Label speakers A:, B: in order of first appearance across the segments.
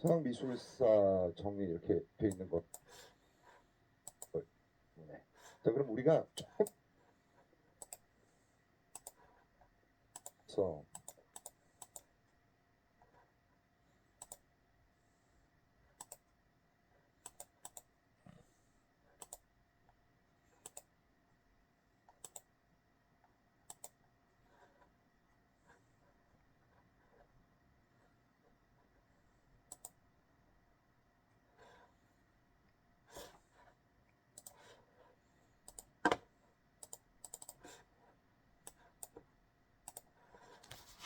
A: 서양미술사 정리 이렇게 돼 있는 것. 네. 자, 그럼 우리가 조금 서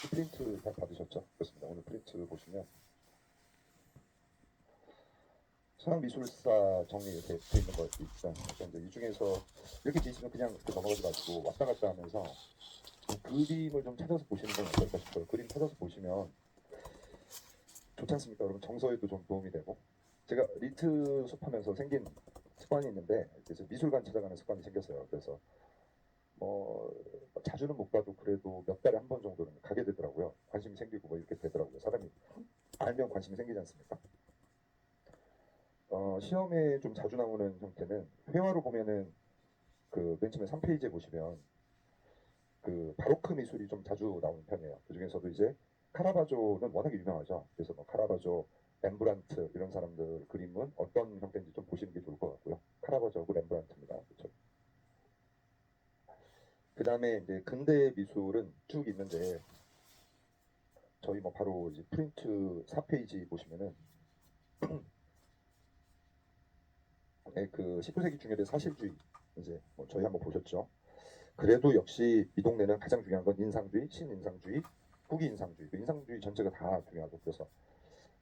A: 프린트 다 받으셨죠? 그렇습니다. 오늘 프린트 보시면 서양미술사 정리 이렇게 돼 있는 거 있죠. 이제 이 중에서 이렇게 돼 있으면 그냥 이렇게 넘어가지 마시고 왔다 갔다 하면서 그림을 좀 찾아서 보시는 건 어떨까 싶어요. 그림 찾아서 보시면 좋지 않습니까? 여러분 정서에도 좀 도움이 되고 제가 리트 수업하면서 생긴 습관이 있는데 그래서 미술관 찾아가는 습관이 생겼어요. 그래서 뭐 자주는 못 가도 그래도 몇 달에 한 번 정도는 가게 되더라고요. 관심이 생기고 뭐 이렇게 되더라고요. 사람이 알면 관심이 생기지 않습니까? 시험에 좀 자주 나오는 형태는 회화로 보면은 그 맨 처음에 3페이지에 보시면 그 바로크 미술이 좀 자주 나오는 편이에요. 그 중에서도 이제 카라바조는 워낙에 유명하죠. 그래서 뭐 카라바조, 렘브란트 이런 사람들 그림은 어떤 형태인지 좀 보시는 게 좋을 것 같고요. 카라바조하고 렘브란트입니다. 그렇죠. 그 다음에 이제 근대 미술은 쭉 있는데 저희 뭐 바로 이제 프린트 4페이지 보시면은 그 19세기 중엽의 사실주의 이제 뭐 저희 한번 보셨죠. 그래도 역시 이 동네는 가장 중요한 건 인상주의, 신인상주의, 후기인상주의. 그 인상주의 전체가 다 중요하고 그래서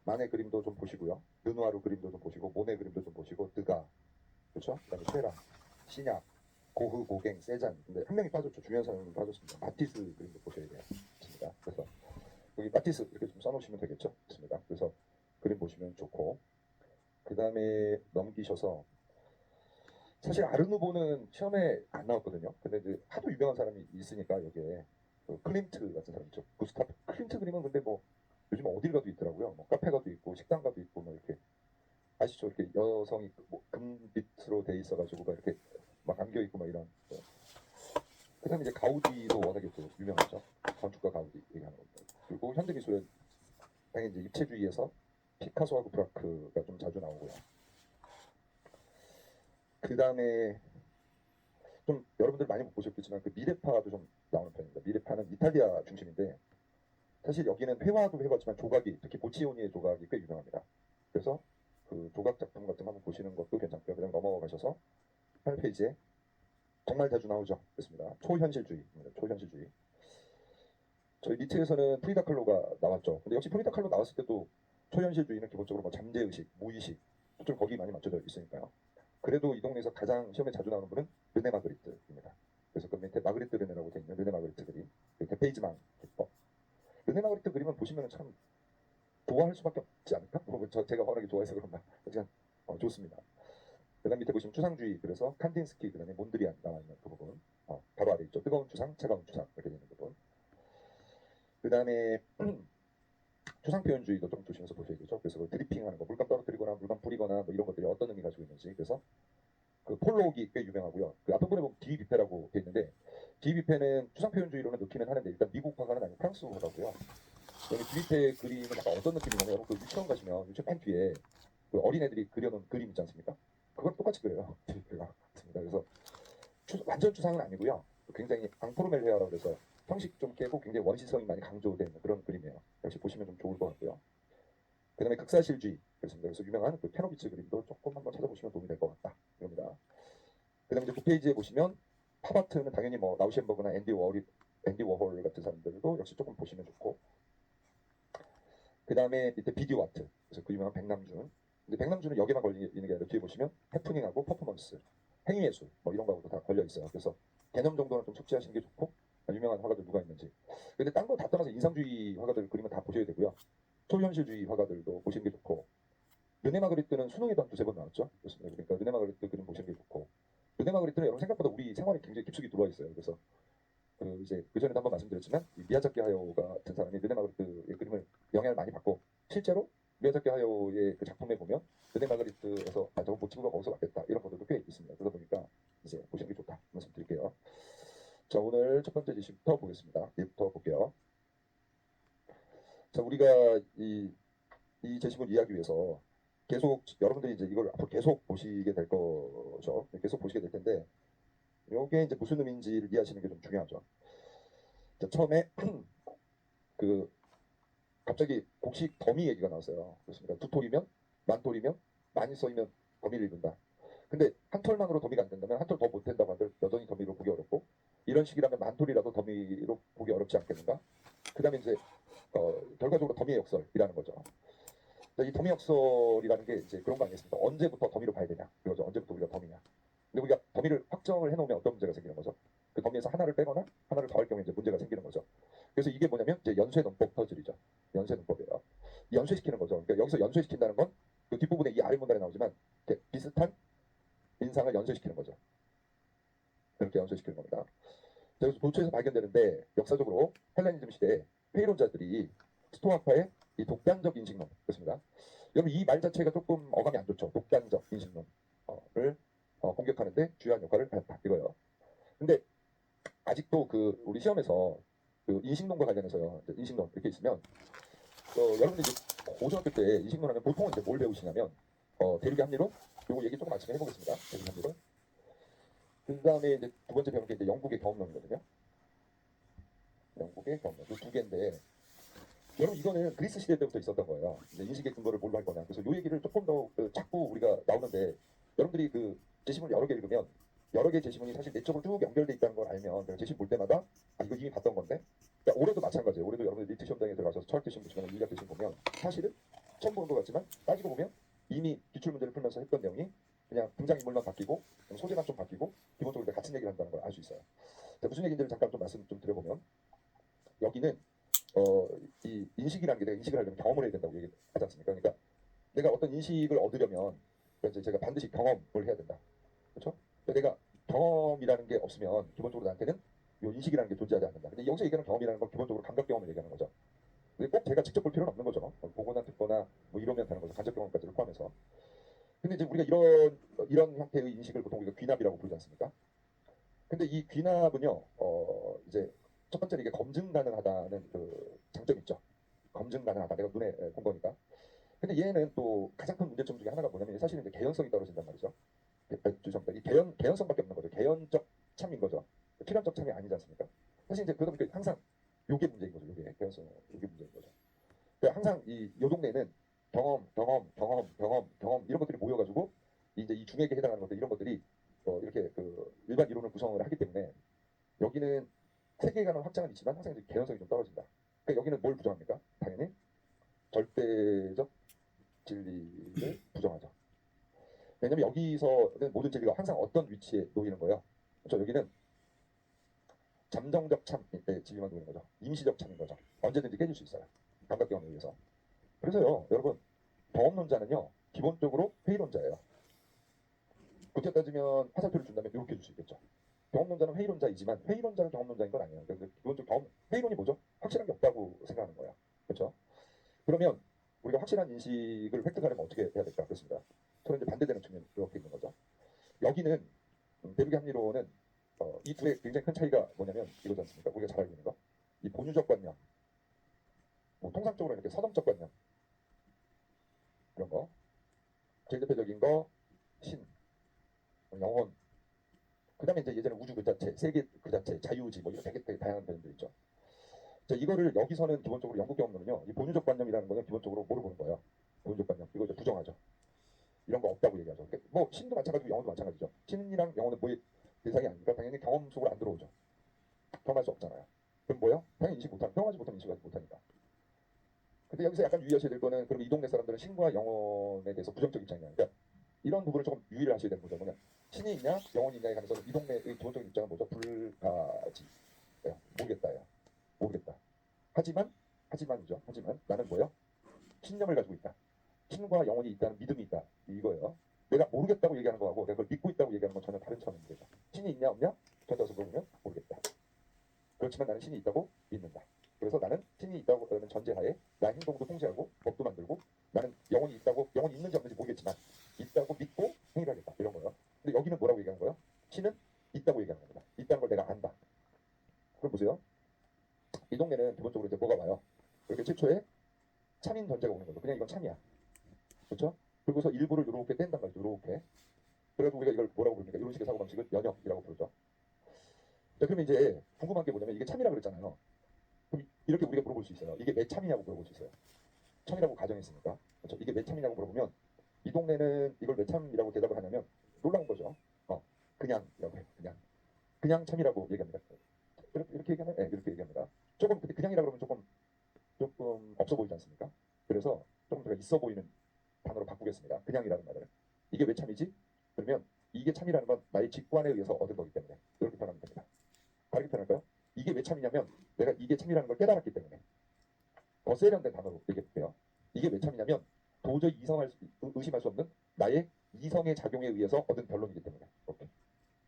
A: 만의 그림도 좀 보시고요. 르누아르 그림도 좀 보시고 모네 그림도 좀 보시고 드가 그렇죠. 그다음에 쉐라, 시냐, 고흐, 고갱, 세잔. 근데 한 명이 빠졌죠. 중요한 사람이 빠졌습니다. 마티스 그림도 보셔야 돼요. 좋습니다. 그래서 여기 마티스 이렇게 좀 써놓으시면 되겠죠. 좋습니다. 그래서 그림 보시면 좋고 그 다음에 넘기셔서 사실 아르누보는 시험에 안 나왔거든요. 근데 이제 하도 유명한 사람이 있으니까 여기에 그 클림트 같은 사람 있죠. 구스타프 클림트 그림은 근데 뭐 요즘 어딜 가도 있더라고요. 뭐 카페 가도 있고 식당 가도 있고 뭐 이렇게 아시죠? 이렇게 여성이 뭐 금빛으로 돼 있어가지고 막 이렇게 막 안겨 있고 막 이런. 뭐. 그다음에 이제 가우디도 워낙에 또 유명하죠. 건축가 가우디 얘기하는 겁니다. 그리고 현대 미술은 당연히 이제 입체주의에서 피카소하고 브라크가 좀 자주 나오고요. 그 다음에 좀 여러분들 많이 못 보셨겠지만 그 미레파도 좀 나오는 편입니다. 미레파는 이탈리아 중심인데 사실 여기는 회화도 회화지만 조각이 특히 보치오니의 조각이 꽤 유명합니다. 그래서 그 조각 작품 같은 거 한번 보시는 것도 괜찮고요. 그냥 넘어가셔서 8페이지에 정말 자주 나오죠. 그렇습니다. 초현실주의입니다. 초현실주의. 저희 리트에서는 프리다 칼로가 나왔죠. 근데 역시 프리다 칼로 나왔을 때도 초현실주의는 기본적으로 뭐 잠재의식, 무의식, 좀 거기 많이 맞춰져 있으니까요. 그래도 이 동네에서 가장 시험에 자주 나오는 분은 르네 마그리트입니다. 그래서 그 밑에 마그리트 르네라고 되어 있는 르네 마그리트 그림, 이렇게 페이지망 기법. 르네 마그리트 그림은 보시면 참 좋아할 수밖에 없지 않을까? 뭐 제가 워낙에 좋아해서 그런가. 하지만 좋습니다. 그다음 밑에 보시면 추상주의, 그래서 칸딘스키, 그다음에 몬드리안 나와 있는 그 부분, 바로 아래 있죠. 뜨거운 추상, 차가운 추상 이렇게 되는 부분. 그다음에 추상 표현주의도 좀 조심해서 보셔야 되죠. 그래서 그 드리핑하는 거, 물감 떨어뜨리거나 물감 뿌리거나 뭐 이런 것들이 어떤 의미 가지고 있는지. 그래서 그 폴록이 꽤 유명하고요. 그 앞부분에 보면 디 비페라고 돼 있는데 디 비페는 추상 표현주의로는 넣기는 하는데 일단 미국 화가는 아니고 프랑스 화가고요. 여기 디 비페 그림은 약간 어떤 느낌이냐면 여러분 그 유치원 가시면 유치원 맨 뒤에 그 어린애들이 그려놓은 그림 있지 않습니까? 그걸 똑같이 그려요. 디 비페가. 그래서 완전 추상은 아니고요. 굉장히 앙포르멜 헤어라고 해서 형식 좀 깨고 굉장히 원시성이 많이 강조된 그런 그림이에요. 역시 보시면 좀 좋을 것 같고요. 그 다음에 극사실주의 그렇습니다. 그래서 유명한 그 페노비츠 그림도 조금 한번 찾아보시면 도움이 될 것 같다. 이겁니다. 그 다음에 이제 9페이지에 보시면 팝아트는 당연히 뭐 라우셴버그나 앤디 워홀 같은 사람들도 역시 조금 보시면 좋고 그 다음에 밑에 비디오 아트 그래서 그 유명한 백남준 근데 백남준은 여기만 걸리는 게 아니라 뒤에 보시면 해프닝하고 퍼포먼스 행위예술 뭐 이런 거하고도 다 걸려 있어요. 그래서 개념 정도는 좀 숙지하시는 게 좋고 유명한 화가들 누가 있는지 근데 딴 거 다 떠나서 인상주의 화가들 그림은 다 보셔야 되고요. 초현실주의 화가들도 보시는 게 좋고 르네 마그리트는 수능에도 한 두세 번 나왔죠. 그렇습니다. 그러니까 르네 마그리트 그림 보시는 게 좋고 르네 마그리트는 여러분 생각보다 우리 생활에 굉장히 깊숙이 들어와 있어요. 그래서 그 이제 그 전에도 한번 말씀드렸지만 미야자키 하야오 같은 사람이 르네 마그리트의 그림을 영향을 많이 받고 실제로 미야자키 술래잡기 하요의 그 작품에 보면 르네 마그리트에서 저거 모티브가 거기서 왔겠다 이런 것들도 꽤 있습니다. 그러다 보니까 이제 보시는 게 좋다 말씀드릴게요. 자, 오늘 첫 번째 지시부터 보겠습니다. 얘부터 볼게요. 자, 우리가 이 제시문 이해하기 위해서 계속 여러분들이 이제 이걸 앞으로 계속 보시게 될 거죠. 계속 보시게 될 텐데 이게 이제 무슨 의미인지를 이해하시는 게 좀 중요하죠. 자, 처음에 그 갑자기 곡식 더미 얘기가 나왔어요. 그렇습니다. 두 톨이면 만 톨이면 많이 써이면 더미를 입는다. 근데 한 톨만으로 더미가 안 된다면 한 톨 더 못 된다고 한들 여전히 더미로 보기 어렵고 이런 식이라면 만 톨이라도 더미로 보기 어렵지 않겠는가? 그다음에 이제 결과적으로 더미의 역설이라는 거죠. 이 더미 역설이라는 게 이제 그런 거 아니겠습니까? 언제부터 더미로 봐야 되냐? 그거죠. 언제부터 우리가 더미냐? 근데 우리가 더미를 확정을 해놓으면 어떤 문제가 생기는 거죠? 그 더미에서 하나를 빼거나 하나를 더할 경우에 이제 문제가 생기는 거죠. 그래서 이게 뭐냐면 이제 연쇄논법 퍼즐이죠. 연쇄논법이에요. 연쇄시키는 거죠. 그러니까 여기서 연쇄시킨다는 건 그 뒷부분에 이 아래 문단에 나오지만 비슷한 인상을 연쇄시키는 거죠. 이렇게 연쇄시키는 겁니다. 그래서 도처에서 발견되는데 역사적으로 헬레니즘 시대에 회의론자들이 스토아파의 이 독단적 인식론 그렇습니다. 여러분 이 말 자체가 조금 어감이 안 좋죠. 독단적 인식론을 공격하는데 주요한 역할을 했다 이거예요. 근데 아직도 그 우리 시험에서 그 인식론과 관련해서요. 인식론 이렇게 있으면 여러분들이 이제 고등학교 때 인식론 하면 보통은 이제 뭘 배우시냐면 대륙의 합리론 요거 얘기 조금 아침에 해보겠습니다. 대륙의 합리론. 그 다음에 이제 두 번째 배우는 게 이제 영국의 경험론이거든요. 영국의 경험론 두 개인데 여러분 이거는 그리스 시대 때부터 있었던 거예요. 인식의 근거를 뭘로 할 거냐. 그래서 이 얘기를 조금 더 자꾸 우리가 나오는데 여러분들이 그 제시문을 여러 개 읽으면 여러 개의 제시문이 사실 내적으로 쭉 연결돼 있다는 걸 알면 제가 제시문 볼 때마다 이거 이미 봤던 건데 그러니까 올해도 마찬가지예요. 올해도 여러분들 리트 시험장에 들어가셔서 철학교 시험 보시거나 윤리학 시험 보면 사실은 처음 보는 것 같지만 따지고 보면 이미 기출 문제를 풀면서 했던 내용이 그냥 등장인물만 바뀌고 소재만 좀 바뀌고 기본적으로 같은 얘기를 한다는 걸 알 수 있어요. 자, 무슨 얘기인지를 잠깐 좀 말씀 좀 드려보면 여기는 이 인식이라는 게 내가 인식을 하려면 경험을 해야 된다고 얘기하지 않습니까? 그러니까 내가 어떤 인식을 얻으려면 이제 제가 반드시 경험을 해야 된다. 그렇죠? 내가 경험이라는 게 없으면 기본적으로 나한테는 이 인식이라는 게 존재하지 않는다. 근데 여기서 얘기하는 경험이라는 건 기본적으로 감각 경험을 얘기하는 거죠. 근데 꼭 제가 직접 볼 필요는 없는 거죠. 보거나 듣거나 뭐 이러면 되는 거죠. 간접 경험까지를 포함해서. 근데 이제 우리가 이런 형태의 인식을 보통 우리가 귀납이라고 부르지 않습니까? 근데 이 귀납은요, 이제 첫 번째로 이게 검증 가능하다는 그 장점이 있죠. 검증 가능하다. 내가 눈에 본 거니까. 근데 얘는 또 가장 큰 문제점 중에 하나가 뭐냐면 사실은 이제 개연성이 떨어진단 말이죠. 죄송합니다. 이 개연성밖에 없는 거죠. 개연적 참인 거죠. 필연적 참이 아니지 않습니까? 사실 이제 그러다 보니까 항상 요게 문제인 거죠. 요게 개연성, 요게 문제인 거죠. 그러니까 항상 요 동네는 경험 이런 것들이 모여가지고 이제 이 중에게 해당하는 것들 이런 것들이 이렇게 그 일반 이론을 구성을 하기 때문에 여기는 세계관은 확장은 있지만 항상 이제 개연성이 좀 떨어진다. 그러니까 여기는 뭘 부정합니까? 당연히 절대적 진리를 부정하죠. 왜냐면 여기서는 모든 진리가 항상 어떤 위치에 놓이는 거예요. 그렇죠? 여기는 잠정적 참의 진리만 놓이는 거죠. 임시적 참인 거죠. 언제든지 깨질 수 있어요. 감각 경험에 의해서. 그래서요, 여러분 경험론자는요 기본적으로 회의론자예요. 그렇게 따지면 화살표를 준다면 이렇게 줄 수 있겠죠. 경험론자는 회의론자이지만 회의론자가 경험론자인 건 아니에요. 그러니까 기본적으로 회의론이 뭐죠? 확실한 게 없다고 생각하는 거예요. 그렇죠? 그러면 우리가 확실한 인식을 획득하려면 어떻게 해야 될까? 그렇습니다. 서로 이제 반대되는 측면이 이렇게 있는 거죠. 여기는 대륙의 합리론은 이 둘의 굉장히 큰 차이가 뭐냐면 이거지 않습니까? 우리가 잘 알고 있는 거. 이 본유적 관념, 뭐 통상적으로 이렇게 서dom적 관념 이런 거, 제일 대표적인 거 신, 영혼, 그다음에 이제 예전에 우주 그 자체, 세계 그 자체, 자유지 뭐 이런 되게 다양한 표현들 있죠. 자, 이거를 여기서는 기본적으로 영국 경험론은요, 이 본유적 관념이라는 거는 기본적으로 뭐를 보는 거예요? 본유적 관념. 이거 이제 부정하죠. 이런 거 없다고 얘기하죠. 그러니까 뭐 신도 마찬가지고 영혼도 마찬가지죠. 신이랑 영혼은 뭐의 대상이 아니니까 당연히 경험 속으로 안 들어오죠. 경험할 수 없잖아요. 그럼 뭐요? 당연히 인식 못하는, 경험하지 못하면 인식하지 못하니까. 근데 여기서 약간 유의하셔야 될 거는 그럼 이 동네 사람들은 신과 영혼에 대해서 부정적 입장이냐. 그러니까 이런 부분을 조금 유의를 하셔야 되는 거죠. 뭐냐. 신이 있냐, 영혼이 있냐에 관해서는 이 동네의 기본적인 입장은 뭐죠? 불가지. 모르겠다예요. 모르겠다. 하지만 나는 뭐요? 신념을 가지고 있다. 신과 영혼이 있다는 믿음이 있다. 이거예요. 내가 모르겠다고 얘기하는 거하고 내가 그걸 믿고 있다고 얘기하는 건 전혀 다른 차원인 거죠. 신이 있냐 없냐? 저한테 물어보면 모르겠다. 그렇지만 나는 신이 있다고 믿는다. 그래서 나는 신이 있다고 하는 전제하에 나의 행동도 통제하고 법도 만들고 나는 뭐라고 얘기하는 거예요? 치는 있다고 얘기하는 겁니다. 있다는 걸 내가 안다. 그럼 보세요. 이 동네는 기본적으로 이제 뭐가 와요? 이렇게 7초에 참인 던제가 오는 거죠. 그냥 이건 참이야. 그렇죠? 그리고서 일부를 이렇게 뗀단 말이죠. 이렇게. 그래가지고 우리가 이걸 뭐라고 부릅니까? 이런 식의 사고방식을 연역이라고 부르죠. 자, 그러면 이제 궁금한 게 뭐냐면 이게 참이라 그랬잖아요. 그럼 이렇게 우리가 물어볼 수 있어요. 이게 몇 참이냐고 물어볼 수 있어요. 참이라고 가정했으니까. 그렇죠? 이게 몇 참이냐고 물어보면 이 동네는 이걸 몇 참이라고 대답을 하냐면 놀라운 거죠. 그냥이라고 해요. 그냥 참이라고 얘기합니다. 이렇게 얘기하면 이렇게 얘기합니다. 조금 근데 그냥이라 그러면 조금 없어 보이지 않습니까? 그래서 조금 더 있어 보이는 단어로 바꾸겠습니다. 그냥이라는 말을. 이게 왜 참이지? 그러면 이게 참이라는 건 나의 직관에 의해서 얻은 거기 때문에 이렇게 표현하면 됩니다. 다르게 표현할까요? 이게 왜 참이냐면 내가 이게 참이라는 걸 깨달았기 때문에 더 세련된 단어로 얘기해볼게요. 이게 왜 참이냐면 도저히 의심할 수 없는 나의 이성의 작용에 의해서 얻은 결론이기 때문에 이렇게.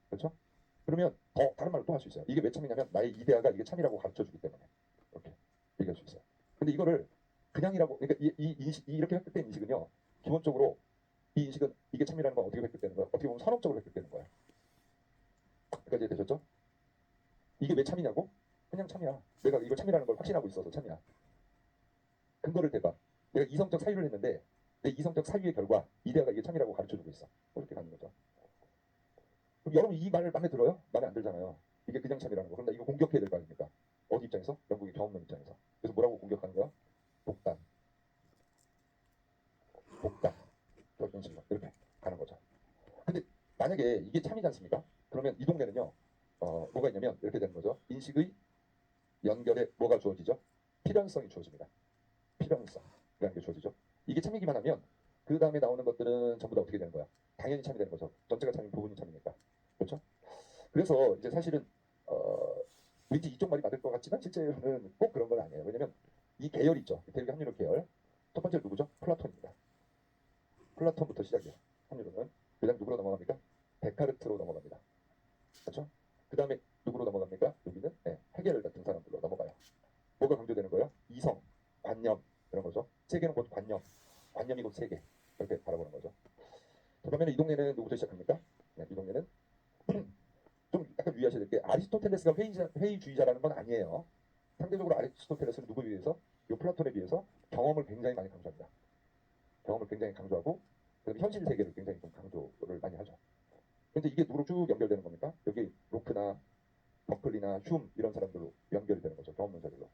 A: 그렇죠? 그러면 더 다른 말로 또 할 수 있어요. 이게 왜 참이냐면 나의 이데아가 이게 참이라고 가르쳐주기 때문에 이렇게 얘기할 수 있어요. 근데 이거를 그냥이라고 그러니까 이 인식 이렇게 획득된 인식은요. 기본적으로 이 인식은 이게 참이라는 건 어떻게 획득되는 거야? 어떻게 보면 산업적으로 획득되는 거야. 여기까지 되셨죠? 이게 왜 참이냐고? 그냥 참이야. 내가 이걸 참이라는 걸 확신하고 있어서 참이야. 근거를 대봐. 내가 이성적 사유를 했는데 내 이성적 사유의 결과 이데아가 이게 참이라고 가르쳐주고 있어. 그렇게 가는 거죠. 그럼 여러분 이 말을 마음에 들어요? 마음에 안 들잖아요. 이게 그냥 참이라는 거. 그럼 나 이거 공격해야 될 거 아닙니까? 어디 입장에서? 영국의 경험론 입장에서. 그래서 뭐라고 공격하는 거야? 독단, 독단, 이런 이렇게 가는 거죠. 근데 만약에 이게 참이지 않습니까? 그러면 이 동네는요. 뭐가 있냐면 이렇게 되는 거죠. 인식의 연결에 뭐가 주어지죠? 필연성이 주어집니다. 필연성이라는 게 주어지죠. 이게 참이기만 하면 그 다음에 나오는 것들은 전부 다 어떻게 되는 거야? 당연히 참이 되는 거죠. 전체가 참인 부분이 참이니까. 그렇죠? 그래서 이제 사실은 어, 왠지 이쪽 말이 맞을 것 같지만 실제로는 꼭 그런 건 아니에요. 왜냐면 이 계열 있죠. 대륙 합리론 계열. 첫 번째 누구죠? 플라톤입니다. 플라톤부터 시작이에요. 합리론은. 그다음 누구로 넘어갑니까? 데카르트로 넘어갑니다. 그렇죠? 그 다음에 누구로 넘어갑니까? 여기는 헤겔 같은 사람들로 넘어가요. 뭐가 강조되는 거예요? 이성, 관념 이런 거죠. 세계는 곧 관념, 관념이 곧 세계 이렇게 바라보는 거죠. 그러면 이 동네는 누구부터 시작합니까? 이 동네는 좀 약간 유의하셔야 될 게 아리스토텔레스가 회의주의자라는 건 아니에요. 상대적으로 아리스토텔레스는 누구에 비해서? 요 플라톤에 비해서 경험을 굉장히 많이 강조합니다. 경험을 굉장히 강조하고 그다음에 현실 세계를 굉장히 좀 강조를 많이 하죠. 근데 이게 누구로 쭉 연결되는 겁니까? 여기 로크나 버클리나 흉 이런 사람들로 연결이 되는 거죠. 경험론자들로.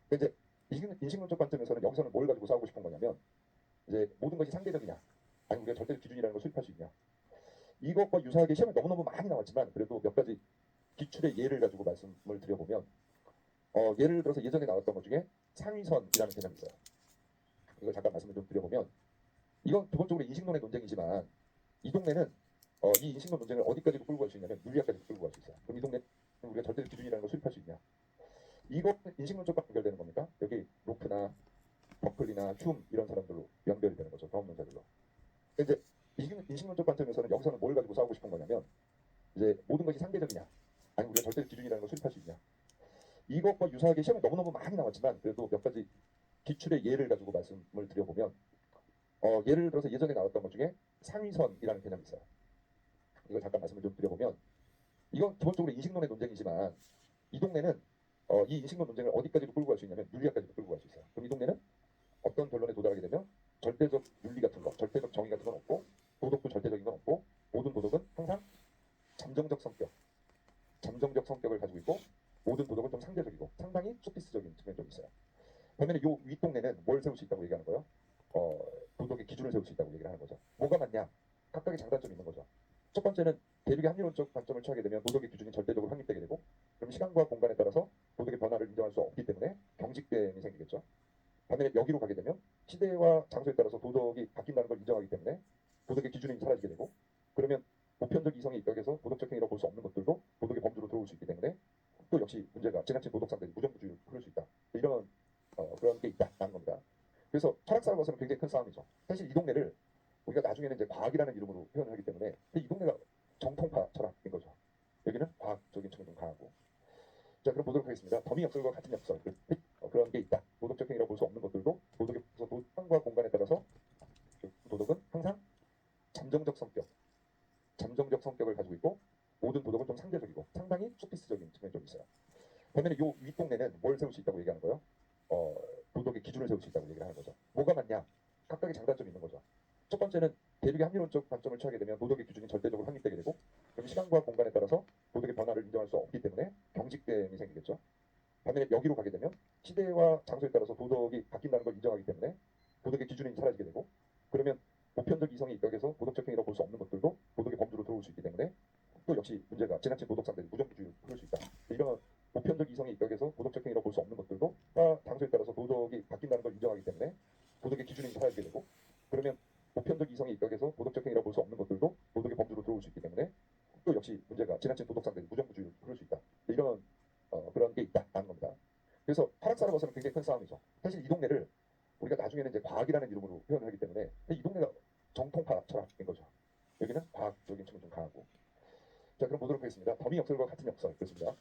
A: 근데 이제 인식론적 관점에서는 여기서는 뭘 가지고 싸우고 싶은 거냐면 이제 모든 것이 상대적이냐 아니면 우리가 절대적 기준이라는 걸 수립할 수 있냐 이것과 유사하게 시험에 너무너무 많이 나왔지만 그래도 몇 가지 기출의 예를 가지고 말씀을 드려보면 예를 들어서 예전에 나왔던 것 중에 상위선이라는 개념이 있어요. 이걸 잠깐 말씀을 좀 드려보면 이건 기본적으로 인식론의 논쟁이지만 이 동네는 이 인식론 논쟁을 어디까지도 끌고 갈 수 있냐면 물리학까지도 끌고 갈 수 있어요. 그럼 이 동네 우리가 절대적 기준이라는 걸 수립할 수 있냐? 이거 인식론적과 연결되는 겁니까? 여기 로크나 버클리나 흉 이런 사람들로 연결이 되는 거죠. 경험론자들로. 근데 이제 인식론적 관점에서는 여기서는 뭘 가지고 싸우고 싶은 거냐면 이제 모든 것이 상대적이냐 아니면 우리가 절대적 기준이라는 걸 수립할 수 있냐 이것과 유사하게 시험에 너무너무 많이 나왔지만 그래도 몇 가지 기출의 예를 가지고 말씀을 드려보면 예를 들어서 예전에 나왔던 것 중에 상위선이라는 개념이 있어요. 이걸 잠깐 말씀을 좀 드려보면 이건 기본적으로 인식론의 논쟁이지만 이 동네는 이 인식론 논쟁을 어디까지도 끌고 갈 수 있냐면 윤리학까지도 끌고 갈 수 있어요. 그럼 이 동네는 어떤 결론에 도달하게 되면 절대적 윤리 같은 거, 절대적 정의 같은 건 없고 도덕도 절대적인 건 없고 모든 도덕은 항상 잠정적 성격을 가지고 있고 모든 도덕은 좀 상대적이고 상당히 소피스적인 측면이 좀 있어요. 반면에 요 윗동네는 뭘 세울 수 있다고 얘기하는 거예요? 도덕의 기준을 세울 수 있다고 얘기를 하는 거죠. 뭐가 맞냐? 각각의 장단점이 있는 거죠. 첫 번째는 대륙의 합리론적 관점을 취하게 되면 도덕의 기준이 절대적으로 확립되게 되고 그럼 시간과 공간에 따라서 도덕의 변화를 인정할 수 없기 때문에 경직됨이 생기겠죠. 반면에 여기로 가게 되면 시대와 장소에 따라서 도덕이 바뀐다는 걸 인정하기 때문에 도덕의 기준이 사라지게 되고 그러면 보편적 이성에 입각해서 도덕적 행위라고 볼 수 없는 것들도 도덕의 범주로 들어올 수 있기 때문에 또 역시 문제가 지나친 도덕상들이 무정부주의로 흐를 수 있다. 이런 그런 게 있다라는 겁니다. 그래서 철학사로 봐서는 굉장히 큰 싸움이죠. 사실 이 동네를 우리가 나중에는 이제 과학이라는 이름으로 표현을 하기 때문에 이 동네가 정통파 철학인 거죠. 여기는 과학적인 측면이 좀 강하고. 자, 그럼 보도록 하겠습니다. 더미 역설과 같은 역설 그런 게 있다. 도덕적 행위라고 볼 수 없는 것들도 도덕의 시간과 공간에 따라서 도덕은 항상 잠정적 성격을 가지고 가지고 있고 모든 도덕은 좀 상대적이고 상당히 소피스적인 측면이 좀 있어요. 반면에 요 윗동네는 뭘 세울 수 있다고 얘기하는 거예요? 도덕의 기준을 세울 수 있다고 얘기를 하는 거죠. 뭐가 맞냐? 각각의 장단점이 있는 거죠. 첫 번째는 대륙의 합리론적 관점을 취하게 되면 도덕의 기준이 절대적으로 확립되게 되고 그럼 시간과 공간에 따라서 도덕의 변화를 인정할 수 없기 때문에 경직됨이 생기겠죠. 반면에 여기로 가게 되면 시대와 장소에 따라서 도덕이 바뀐다는 걸 인정하기 때문에 도덕의 기준이 사라지게 되고 그러면 보편적 이성이 입각해서 도덕적 행위라고 볼 수 없는 것들도 도덕의 범주로 들어올 수 있기 때문에 또 역시 문제가 지나친 도덕 상대 무정부주의로 흐를 수 있다. 이런 보편적 이성이 입각해서 도덕적 행위라고 볼 수 없는 것들도 장소에 따라서 도덕이 바뀐다는 걸 인정하기 때문에 도덕의 기준이 사라지게 되고 그러면 보편적 이성이 입각해서 도덕적 행위라고 볼 수 없는 것들도 도덕의 범주로 들어올 수 있기 때문에 또 역시 문제가 지나친 도덕 상대 무정부주의로 흐를 수 있다. 이런 그런 게 있다라는 겁니다. 그래서 타락사라고서는 굉장히 큰 싸움이죠. 사실 이 동네를 우리가 나중에는 이제 과학이라는 이름으로 표현을 하기 때문에 이 동네가 정통파 철학인 거죠. 여기는 과학적인 측면이 좀 강하고. 자, 그럼 보도록 하겠습니다. 더미 역설과 같은 역설 그렇습니다.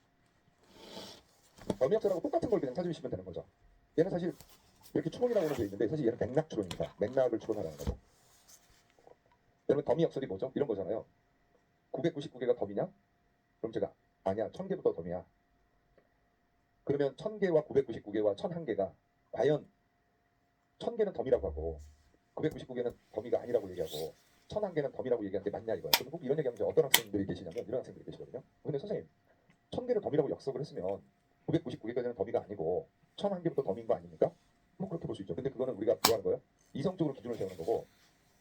A: 더미 역설하고 똑같은 걸 그냥 찾으시면 되는 거죠. 얘는 사실 이렇게 추론이라고 돼 있는데 사실 얘는 맥락 추론입니다. 맥락을 추론하라는 거죠. 여러분 더미 역설이 뭐죠? 이런 거잖아요. 999개가 더미냐? 그럼 제가 아니야 1000개부터 더미야. 그러면 1000개와 999개와 1001개가 과연 1000개는 더미라고 하고 999개는 더미가 아니라고 얘기하고 1001개는 더미라고 얘기하는 게 맞냐 이거야. 그럼 꼭 이런 얘기하면 어떤 학생들이 계시냐면 이런 학생들이 계시거든요. 근데 선생님 1000개를 더미라고 역석을 했으면 999개까지는 더미가 아니고 1001개부터 더미인 거 아닙니까? 뭐 그렇게 볼 수 있죠. 근데 그거는 우리가 뭐 하는 거예요? 이성적으로 기준을 세우는 거고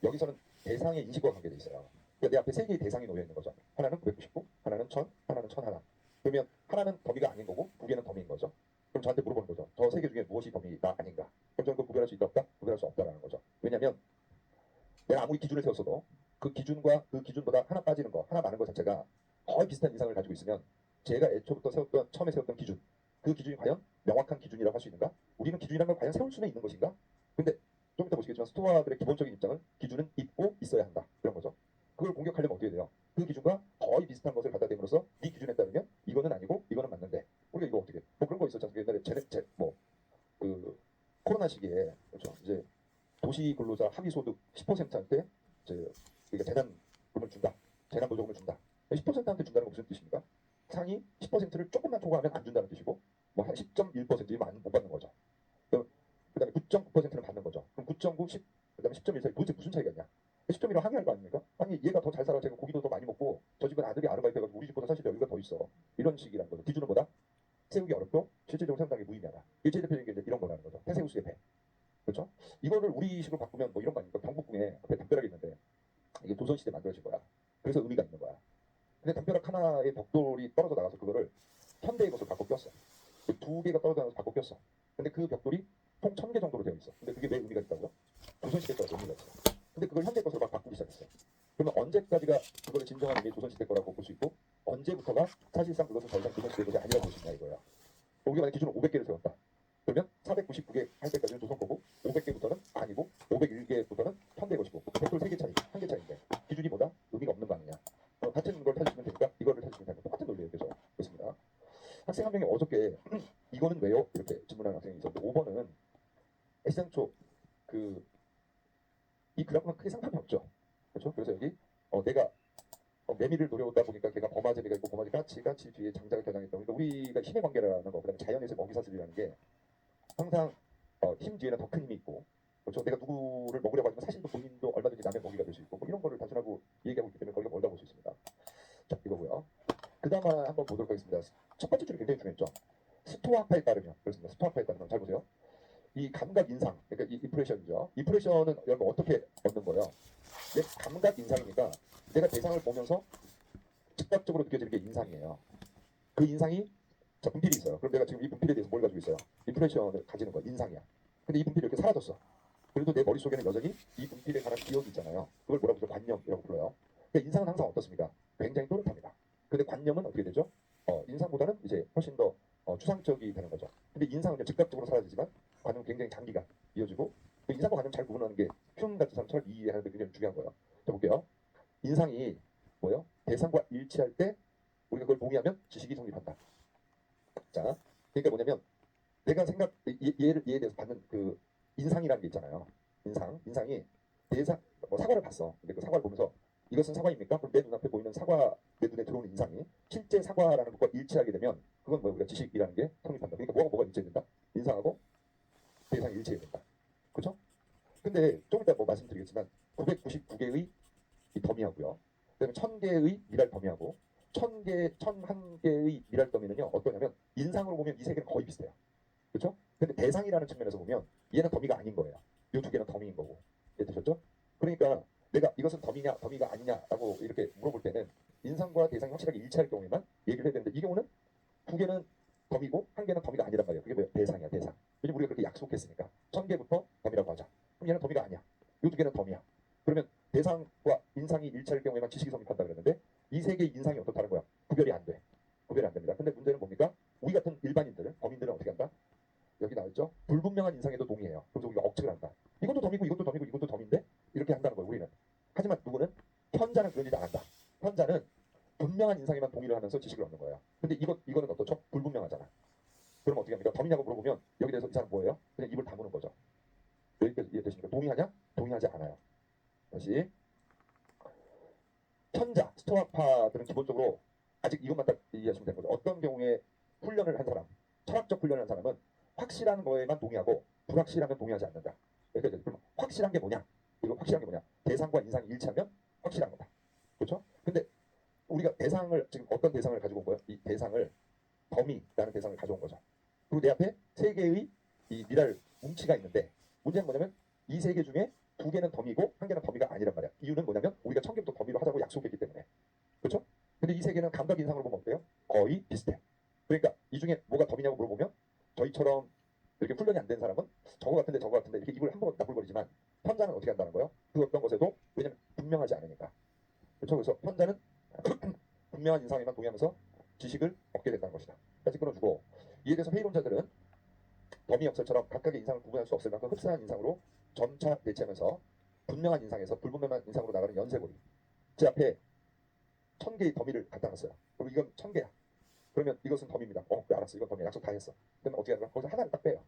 A: 여기서는 대상의 인식과 관계돼 있어요. 그러니까 내 앞에 세 개의 대상이 놓여 있는 거죠. 하나는 999, 하나는 1000, 하나는 1001. 그러면 하나는 더미가 아닌 거고 두 개는 더미인 거죠. 그럼 저한테 물어보는 거죠. 저 세 개 중에 무엇이 더미가 아닌가? 그럼 저는 그 구별할 수 있다 없다? 구별할 수 없다라는 거죠. 왜냐하면 내가 아무리 기준을 세웠어도 그 기준과 그 기준보다 하나 빠지는 거, 하나 많은 것 자체가 거의 비슷한 이상을 가지고 있으면 제가 애초부터 세웠던 처음에 세웠던 기준, 그 기준이 과연 명확한 기준이라고 할 수 있는가? 우리는 기준이라는 걸 과연 세울 수는 있는 것인가? 근데 좀 이따 보시겠지만 스토아들의 기본적인 입장은 기준은 있고 있어야 한다. 그런 거죠. 그걸 공격하려면 어떻게 돼요? 그 기준과 거의 비슷한 것을 갖다 댐으로써 네 기준에 따르면 이거는 아니고 이거는 맞는데 우리가 이거 어떻게 뭐 그런 거 있었잖아요. 옛날에 뭐그 코로나 시기에 그렇죠. 이제 도시 근로자 합의 소득 10%한테 이제 우리가 재난금을 준다. 재난 보조금을 준다. 10%한테 준다는 건 무슨 뜻입니까? 상위 10%를 조금만 초과하면 안 준다는 뜻이고 뭐 한 10.1%만 못 받는 거죠. 그다음에 9.9%는 받는 거죠. 그럼 9.9, 10, 그다음에 10.1 사이 도대체 무슨 차이가 있냐? 10.1은 항의할 거 아닙니까? 아니 얘가 더 잘 살아. 제가 고기도 더 많이 먹고 저 집은 아들이 아르바이트해가지고 우리 집보다 사실 여유가 더 있어. 이런 식이라는 거죠. 기준은 뭐다? 세우기 어렵고 실질적으로 세운다는 게 무의미하다. 일제 대표적인 게 이제 이런 거라는 거죠. 태세우스의 배. 그렇죠? 이거를 우리식으로 바꾸면 뭐 이런 거 아닙니까? 경복궁에 앞에 담벼락이 있는데 이게 조선시대 만들어진 거야. 그래서 의미가 있는 거야. 근데 담벼락 하나의 벽돌이 떨어져 나가서 그거를 현대의 것을 바꿔 꼈어. 두 개가 떨어져 나가서 바꿔 꼈어. 근데 그 벽돌이 총 1000개 정도로 되어 있어. 근데 그게 왜 의미가 있다고요? 조선시대 거라서 의미가 있어. 근데 그걸 현대 것으로 막 바꾸기 시작했어. 그러면 언제까지가 그거를 진정한 의미의 조선시대 거라고 볼 수 있고 언제부터가 사실상 그것은 더 이상 조선시대 것이 아니라고 볼 수 있냐 이거야. 우리가 만약 기준으로 500개를 세웠다. 그러면 499개 할 때까지는 조선 거고 500개부터는 아니고 501개부터는 현대 것이고 벽돌 3개 차이, 1개 차이인데 기준이 뭐다? 의미가 없는 거 아니냐. 같은 걸 찾으시면 되니까 이거를 찾으시면 되니까 똑같은 논리예요. 그래서 그렇습니다. 학생 한 명이 어저께 이거는 왜요? 이렇게 질문하는 학생이 있었는데 5번은 애시당초 이 그래프는 크게 상관이 없죠. 그렇죠? 그래서 여기 내가 매미를 노려오다 보니까 걔가 범아재미가 있고 범아재 까치 뒤에 장자가 겨냥했다. 그러니까 우리가 힘의 관계라는 거, 그다음에 자연에서의 먹이사슬이라는 게 항상 힘 뒤에는 더 큰 힘이 있고, 그렇죠? 내가 누구를 먹으려고 하지만 사실 본인도 얼마든지 남의 먹이가 될 수 있고, 뭐 이런 거를 단순하고 얘기하고 있기 때문에 거기가 멀다 볼 수 있습니다. 자, 이거고요. 그 다음 한번 보도록 하겠습니다. 첫 번째 줄이 굉장히 중요했죠. 스토아파에 따르면 그렇습니다. 스토아파에 따르면 잘 보세요. 이 감각 인상, 그러니까 이 인프레션이죠. 인프레션은 여러분 어떻게 얻는 거예요? 내 감각 인상이니까 내가 대상을 보면서 즉각적으로 느껴지는 게 인상이에요. 그 인상이 자 분필이 있어요. 그럼 내가 지금 이 분필에 대해서 뭘 가지고 있어요? 인프레션을 가지는 거야. 인상이야. 근데 이 분필이 이렇게 사라졌어. 그래도 내 머릿속에는 여전히 이 분필에 관한 기억이 있잖아요. 그걸 뭐라고 불러요? 관념이라고 불러요. 그러니까 인상은 항상 어떻습니까? 굉장히 또렷합니다. 근데 관념은 어떻게 되죠? 인상보다는 이제 훨씬 더 추상적이 되는 거죠. 근데 인상은 즉각적으로 사라지지만 관념은 굉장히 장기간 이어지고 그 인상과 관념 잘 구분하는 게 흉 같은 사람 잘 이해하는 데 굉장히 중요한 거예요. 자 볼게요. 인상이 뭐예요? 대상과 일치할 때 우리가 그걸 동의하면 지식이 성립한다. 자, 그러니까 뭐냐면 내가 얘에 대해서 받는 그 인상이라는 게 있잖아요. 인상이 대상 뭐 사과를 봤어. 근데 그 사과를 보면서 이것은 사과입니까? 그럼 내 눈앞에 보이는 사과, 내 눈에 들어오는 인상이 실제 사과라는 것과 일치하게 되면 그건 뭐야? 우리가 지식이라는 게 성립한다. 그러니까 뭐가 일치해야 된다? 인상하고 대상이 일치해야 된다. 그렇죠? 근데 좀 이따 뭐 말씀드리겠지만 999개의 이 더미하고요. 그다음에 1000개의 미랄 더미하고 1001개의 미랄 더미는요. 어떠냐면 인상으로 보면 이 세 개는 거의 비슷해요. 그렇죠? 근데 대상이라는 측면에서 보면 얘는 더미가 아닌 거예요. 이 두 개는 더미인 거고. 이해되셨죠? 그러니까 내가 이것은 더미냐 더미가 아니냐라고 이렇게 물어볼 때는 인상과 대상이 확실하게 일치할 경우에만 얘기를 해야 되는데 이 경우는 두 개는 더미고 한 개는 더미가 아니란 말이에요. 그게 뭐야? 대상이야 대상. 왜냐면 우리가 그렇게 약속했으니까 1000개부터 더미라고 하자. 그럼 얘는 더미가 아니야. 이 두 개는 더미야. 그러면 대상과 인상이 일치할 경우에만 지식이 성립한다 그랬는데 이 세 개의 인상이 어떻다는 거야? 구별이 안 돼. 구별이 안 됩니다. 근데 문제는 뭡니까? 우리 같은 일반인들, 범인들은 어떻게 한다? 여기 나왔죠? 불분명한 인상에도 동의해요. 그래서 우리가 억측을 한다. 이것도 덤이고 이것도 덤이고 이것도 덤인데 이렇게 한다는 거예요. 우리는. 하지만 누구는? 현자는 그런 짓 안 한다. 현자는 분명한 인상에만 동의를 하면서 지식을 얻는 거예요. 근데 이거는 어떻죠? 불분명하잖아. 그럼 어떻게 합니까? 덤이냐고 물어보면 여기 대해서 이 사람 뭐예요? 그냥 입을 다무는 거죠. 여기까지 이해되십니까? 동의하냐? 동의하지 않아요. 다시 현자, 스토아파들은 기본적으로 아직 이것만 딱 이해하시면 되는 거죠. 어떤 경우에 훈련을 한 사람, 철학적 훈련을 한 사람은 확실한 거에만 동의하고 불확실한 건 동의하지 않는다. 그러니까 그럼 확실한 게 뭐냐? 이거 확실한 게 뭐냐? 대상과 인상이 일치하면 확실한 거다. 그렇죠? 근데 우리가 대상을 지금 어떤 대상을 가지고 온 거예요? 이 대상을 범위라는 대상을 가져온 거죠. 그리고 내 앞에 세 개의 이 미랄 뭉치가 있는데 문제는 뭐냐면 이 세 개 중에 두 개는 덤이고 한 개는 덤이가 아니란 말이야. 이유는 뭐냐면 우리가 1000개부터 덤이로 하자고 약속했기 때문에. 그렇죠? 근데 이 세 개는 감각 인상으로 보면 어때요? 거의 비슷해. 그러니까 이 중에 뭐가 덤이냐고 물어보면 저희처럼 이렇게 훈련이 안 된 사람은 저거 같은데 이렇게 입을 한번 나불거리지만 현자는 어떻게 한다는 거예요? 그 어떤 것에도 왜냐면 분명하지 않으니까. 그렇죠? 그래서 현자는 분명한 인상에만 동의하면서 지식을 얻게 된다는 것이다. 까지 끊어주고 이에 대해서 회의론자들은 범위 역설처럼 각각의 인상을 구분할 수 없을 만큼 흡사한 인상으로 점차 대체하면서 분명한 인상에서 불분명한 인상으로 나가는 연쇄고리. 제 앞에 1000개의 더미를 갖다 놨어요. 그리고 이건 1000개야. 그러면 이것은 더미입니다. 그래, 알았어. 이건 더미야. 약속 다 했어. 그러면 어떻게 하는 거야? 거기서 하나를 딱 빼요.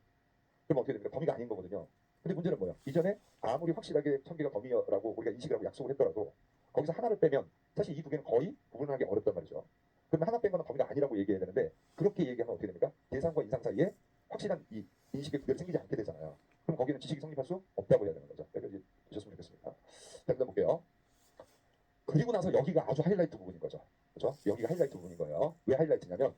A: 그럼 어떻게 됩니까? 더미가 아닌 거거든요. 근데 문제는 뭐예요? 이전에 아무리 확실하게 1000개가 더미라고 우리가 인식을 하고 약속을 했더라도 거기서 하나를 빼면 사실 이 두 개는 거의 구분하기 어렵단 말이죠. 그러면 하나 뺀 거는 더미가 아니라고 얘기해야 되는데 그렇게 얘기하면 어떻게 됩니까? 대상과 인상 사이에 확실한 이 인식의 구별이 생기지 않게 되잖아요. 그럼 거기는 지식이 성립할 수 없다고 해야 되는 거죠. 여기까지 보셨으면 좋겠습니다. 자, 그다음 볼게요. 그리고 나서 여기가 아주 하이라이트 부분인 거죠. 그렇죠? 여기가 하이라이트 부분인 거예요. 왜 하이라이트냐면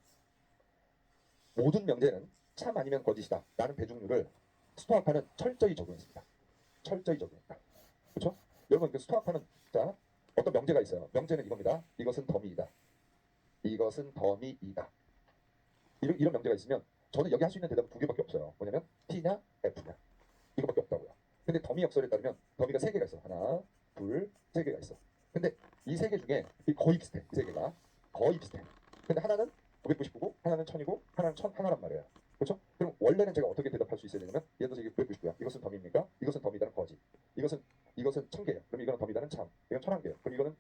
A: 모든 명제는 참 아니면 거짓이다 라는 배중률을 스토아파는 철저히 적용했습니다. 철저히 적용했다. 그렇죠? 여러분 그 스토아파는 자 어떤 명제가 있어요. 명제는 이겁니다. 이것은 덤이이다. 이것은 덤이이다. 이런 명제가 있으면 저는 여기 할 수 있는 대답은 두 개밖에 없어요. 뭐냐면 T냐 F냐 이거밖에 없다고요. 근데 더미 역설에 따르면 더미가 세 개가 있어. 하나, 둘, 세 개가 있어. 근데 이 세 개 중에 거의 비슷해. 이 세 개가 거의 비슷해. 근데 하나는 999고 하나는 1000이고 하나는 1000 하나란 말이에요. 그렇죠? 그럼 원래는 제가 어떻게 대답할 수 있어야 되냐면 예를 들어서 이게 999야. 이것은 덤입니까? 이것은 덤이다는 거짓. 이것은 1000개예요. 그럼 이거는 덤이다는 참. 이건 1001개예요. 그럼 이거는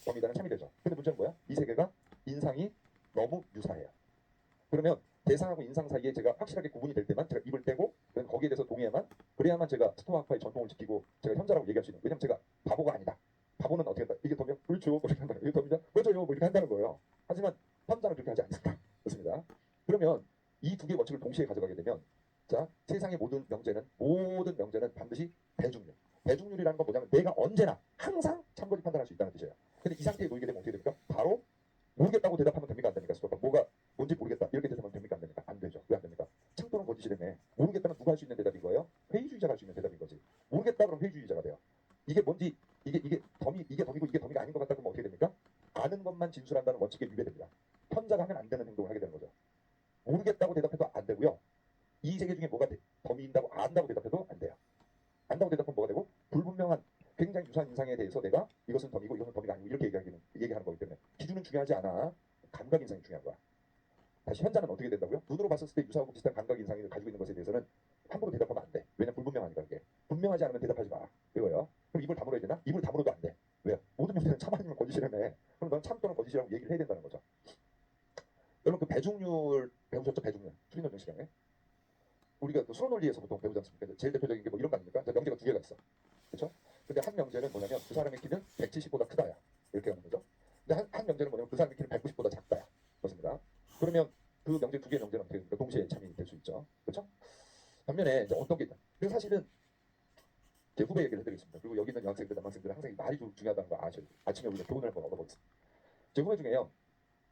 A: 덤이다는 참이 되죠. 근데 문제는 뭐야? 이 세 개가 인상이 너무 유사해요. 그러면 대상하고 인상 사이에 제가 확실하게 구분이 될 때만 제가 입을 떼고 거기에 대해서 동의해야만 그래야만 제가 스토아파의 전통을 지키고 제가 현자라고 얘기할 수 있는. 왜냐면 제가 바보가 아니다. 바보는 어떻게 한다? 이게 덤이야? 그렇죠. 뭐 이렇게 한다. 이게 덤이냐? 그렇죠. 뭐 이렇게 한다는 거예요. 하지만 현자는 그렇게 하지 않는다. 그렇습니다. 그러면 이 두 개의 원칙을 동시에 가져가게 되면 자 세상의 모든 명제는 반드시 대중률. 대중률이라는 건 뭐냐면 내가 언제나 항상 참고지 판단할 수 있다는 뜻이에요. 근데 이 상태에 놓이게 되면 어떻게 됩니까? 바로 모르겠다고 대답하면 됩니까? 안 됩니까? 스토아파 뭐가 뭔지 모르겠다 이렇게 대답하면 됩니까? 안 됩니까? 안 되죠. 왜 안 됩니까? 창조는 거짓이라며. 모르겠다면 누가 할 수 있는 대답인 거예요? 회의주의자가 할 수 있는 대답인 거지. 모르겠다 그럼 회의주의자가 돼요. 이게 뭔지 이게 덤이고 이게 덤이가 아닌 것 같다 그러면 어떻게 됩니까? 아는 것만 진술한다는 원칙에 위배됩니다. 현자가 하면 안 되는 행동을 하게 되는 거죠. 모르겠다고 대답해도 안 되고요. 이 세 개 중에 뭐가 덤인다고 안다고 대답해도 안 돼요. 안다고 대답하면 뭐가 되고 불분명한 굉장히 유사한 인상에 대해서 내가 이것은 덤이고 이것은 덤이가 아니고 이렇게 얘기하는 거기 때문에 기준은 중요하지 않아. 감각 인상이 중요한 거야. 다시 현자는 어떻게 된다고요? 눈으로 봤을 때 유사하고 비슷한 감각 인상을 가지고 있는 것에 대해서는 함부로 대답하면 안 돼. 왜냐면 불분명하니까 이게. 분명하지 않으면 대답하지 마. 이거예요. 그럼 입을 다물어야 되나? 입을 다물어도 안 돼. 왜요? 모든 명제는 참 아니면 거짓이라며. 그럼 넌 참 또는 거짓이라고 얘기를 해야 된다는 거죠. 여러분 그 배중률 배우셨죠? 배중률. 추리논쟁 시간에. 우리가 그 수론 논리에서 보통 배우지 않습니까? 제일 대표적인 게 뭐 이런 거 아닙니까? 명제가 두 개가 있어. 그렇죠? 근데 한 명제는 뭐냐면 그 사람의 키는 170보다 크다야. 이렇게 하는 거죠. 근데 한 명제는 뭐냐면 그 사람의 키는 190보다 작다야. 그렇습니다. 그러면 그 명제 두 개의 명제는 어떻게 됩니까? 동시에 참이 될 수 있죠. 그렇죠? 반면에 이제 어떤 게 있다. 그래서 사실은 제 후배 얘기를 해드리겠습니다. 그리고 여기 있는 여학생들, 남학생들은 항상 이 말이 좀 중요하다는 거 아셔야 돼요. 아침에 우리가 교훈을 한번 얻어보겠습니다. 제 후배 중에요.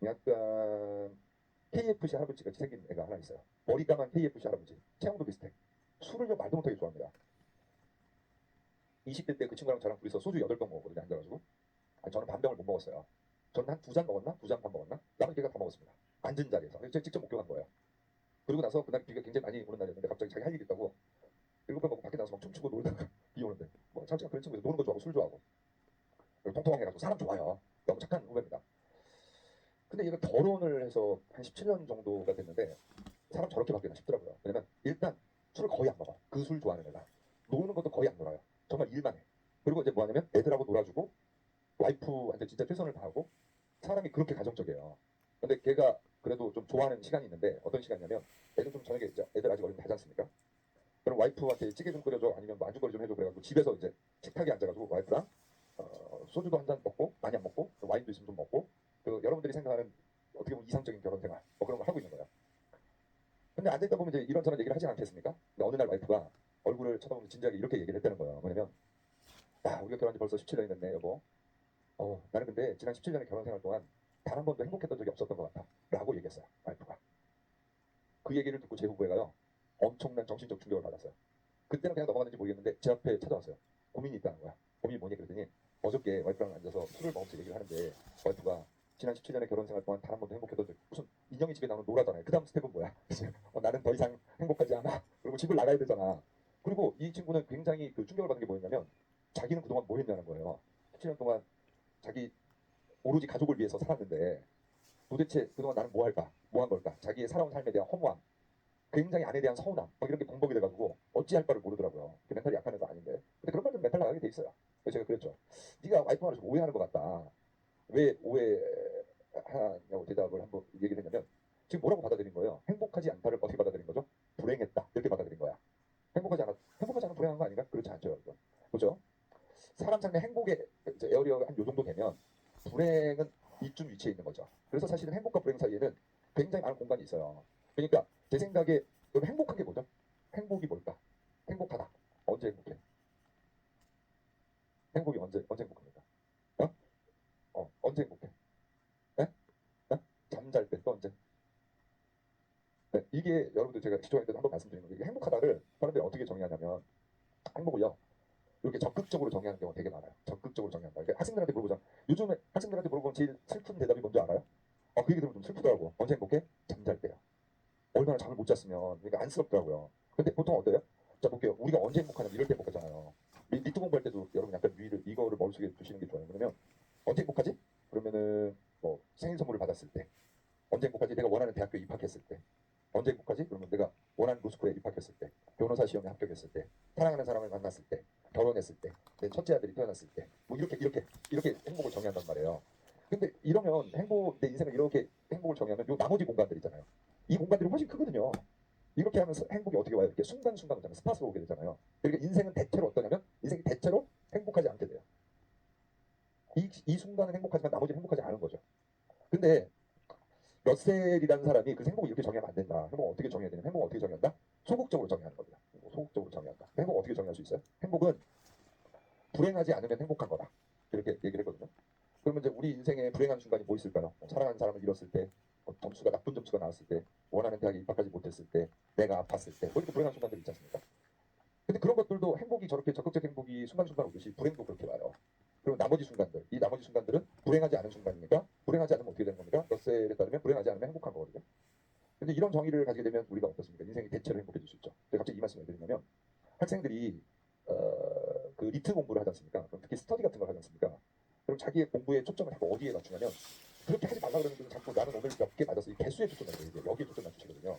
A: 약간 KFC 할아버지 같이 생긴 애가 하나 있어요. 머리 까만 KFC 할아버지. 체형도 비슷해. 술을요 말도 못하게 좋아합니다. 20대 때 그 친구랑 저랑 둘이서 소주 8병 먹었거든요. 앉아가지고. 아니, 저는 반 병을 못 먹었어요. 저는 한 2잔 먹었나? 2잔 반 먹었나? 남은 걔가 다 먹었습니다. 앉은 자리에서. 제가 직접 목격한 거예요. 그리고 나서 그날 비가 굉장히 많이 오는 날이었는데 갑자기 자기 할 일이 있다고 7병 먹고 밖에 나가서 막 춤추고 놀다가 비 오는데 뭐 자기가 그런 친구에서 노는 거 좋아하고 술 좋아하고 통통해가지고 사람 좋아요. 너무 착한 후배입니다. 근데 얘가 결혼을 해서 한 17년 정도가 됐는데 사람 저렇게 바뀌나 싶더라고요. 왜냐면 일단 술을 거의 안 먹어. 그 술 좋아하는 애가. 노는 것도 거의 안 놀아요. 정말 일만 해. 그리고 이제 뭐 하냐면 애들하고 놀아주고 와이프한테 진짜 최선을 다하고 사람이 그렇게 가정적이에요. 근데 걔가 그래도 좀 좋아하는 시간이 있는데 어떤 시간이냐면 애들 좀 저녁에 이제 애들 아직 어린데 하지 않습니까? 그럼 와이프한테 찌개 좀 끓여줘 아니면 뭐 안주거리 좀 해줘 그래가지고 집에서 이제 식탁에 앉아가지고 와이프랑 소주도 한 잔 먹고 많이 안 먹고 와인도 있으면 좀 먹고 그 여러분들이 생각하는 어떻게 보면 이상적인 결혼 생활 뭐 그런 걸 하고 있는 거예요. 근데 안 됐다 보면 이제 이런저런 얘기를 하지 않겠습니까? 근데 어느 날 와이프가 얼굴을 쳐다보면 진지하게 이렇게 얘기를 했다는 거예요. 뭐냐면 야 우리가 결혼한 지 벌써 17년이 됐네 여보. 나는 근데 지난 17년의 결혼 생활 동안 단 한 번도 행복했던 적이 없었던 것 같아 라고 얘기했어요 와이프가. 그 얘기를 듣고 제 후배가요 엄청난 정신적 충격을 받았어요. 그때는 그냥 넘어갔는지 모르겠는데 제 앞에 찾아왔어요. 고민이 있다는 거야. 고민이 뭐니 그랬더니 어저께 와이프랑 앉아서 술을 먹으면서 얘기를 하는데 와이프가 지난 17년의 결혼 생활 동안 단 한 번도 행복했던 적 무슨 인형이 집에 나오는 노라잖아요. 그 다음 스텝은 뭐야? 나는 더 이상 행복하지 않아. 그리고 집을 나가야 되잖아. 그리고 이 친구는 굉장히 그 충격을 받은 게 뭐였냐면 자기는 그동안 뭐 했냐는 거예요. 17년 동안 자기 오로지 가족을 위해서 살았는데 도대체 그동안 나는 뭐 할까? 뭐 한 걸까? 자기의 살아온 삶에 대한 허무함, 굉장히 아내에 대한 서운함, 막 이런 게 범벅이 돼가지고 어찌할 바를 모르더라고요. 멘탈이 약한 애도 아닌데. 근데 그런 말들은 멘탈 나가게 돼 있어요. 그래서 제가 그랬죠. 네가 와이프 말을 좀 오해하는 것 같다. 왜 오해하냐고 대답을 한번 얘기를 했냐면 지금 뭐라고 받아들인 거예요? 행복하지 않다를 어떻게 받아들인 거죠? 불행했다. 이렇게 받아들인 거야. 행복하지 않은 불행한 거 아닌가? 그렇지 않죠, 여러분. 그죠? 사람 삶의 행복의 에어리어가 한 요 정도 되면 불행은 이쯤 위치해 있는 거죠. 그래서 사실은 행복과 불행 사이에는 굉장히 많은 공간이 있어요. 그러니까 제 생각에 여러분 행복한 게 뭐죠? 행복이 뭘까? 행복하다. 언제 행복해? 행복이 언제 행복합니까? 어? 언제 행복해? 네? 네? 잠잘 때 또 언제? 네, 이게 여러분들 제가 시청할 때도 한번 말씀드리는 게 행복하다를 사람들이 어떻게 정의하냐면 행복을요 이렇게 적극적으로 정의하는 경우가 되게 많아요. 적극적으로 정의한다. 그러니까 학생들한테 물어보자. 요즘에 학생들한테 물어보면 제일 슬픈 대답이 뭔지 알아요? 그 얘기 들으면 좀 슬프더라고. 언제 행복해? 잠잘 때요. 얼마나 잠을 못 잤으면 그러니까 안쓰럽더라고요. 근데 보통 어때요? 자 볼게요. 우리가 언제 행복하냐면 이럴 때 행복하잖아요. 리트 공부할 때도 여러분 약간 이거를 머릿속에 두시는 게 좋아요. 그러면 언제 행복하지? 그러면은 뭐 생일 선물을 받았을 때. 언제 행복하지? 내가 원하는 대학교에 입학했을 때. 언제 행복하지? 그러면 내가 원하는 로스쿨에 입학했을 때, 변호사 시험에 합격했을 때, 사랑하는 사람을 만났을 때, 결혼했을 때, 내 첫째 아들이 태어났을 때, 뭐 이렇게 행복을 정의한단 말이에요. 근데 이러면 내 인생을 이렇게 행복을 정의하면 요 나머지 공간들 있잖아요. 이 공간들이 훨씬 크거든요. 이렇게 하면서 행복이 어떻게 와요? 이렇게 순간순간 오잖아요. 스팟으로 오게 되잖아요. 그러니까 인생은 대체로 어떠냐면 인생이 대체로 행복하지 않게 돼요. 이 순간은 행복하지만 나머지는 행복하지 않은 거죠. 근데 러셀이라는 사람이 그 행복을 이렇게 정의하면 안 된다. 행복을 어떻게 정의해야 되냐? 행복을 어떻게 정의한다? 소극적으로 정의하는 겁니다. 소극적으로 정의한다. 행복을 어떻게 정의할 수 있어요? 행복은 불행하지 않으면 행복한 거다. 이렇게 얘기를 했거든요. 그러면 이제 우리 인생에 불행한 순간이 뭐 있을까요? 사랑하는 사람을 잃었을 때, 점수가 나쁜 점수가 나왔을 때, 원하는 대학에 입학하지 못했을 때, 내가 아팠을 때, 뭐 이렇게 불행한 순간들이 있지 않습니까? 근데 그런 것들도 행복이 저렇게 적극적 행복이 순간순간 오듯이 불행도 그렇게 와요. 그리고 나머지 순간들, 이 나머지 순간들은 불행하지 않은 순간이니까 불행하지 않으면 어떻게 되는 겁니까? 러셀에 따르면 불행하지 않으면 행복한 거거든요. 근데 이런 정의를 가지게 되면 우리가 어떻습니까? 인생이 대체로 행복해질 수 있죠. 제가 갑자기 이 말씀을 드리냐면 학생들이 그 리트 공부를 하지 않습니까? 그럼 특히 스터디 같은 걸 하지 않습니까? 그럼 자기의 공부에 초점을 자꾸 어디에 맞추냐면 그렇게 하지 말라 그러는 데 자꾸 나는 오늘 몇 개 맞아서 이 개수에 초점을 맞춰요. 여기에 초점 맞추시거든요.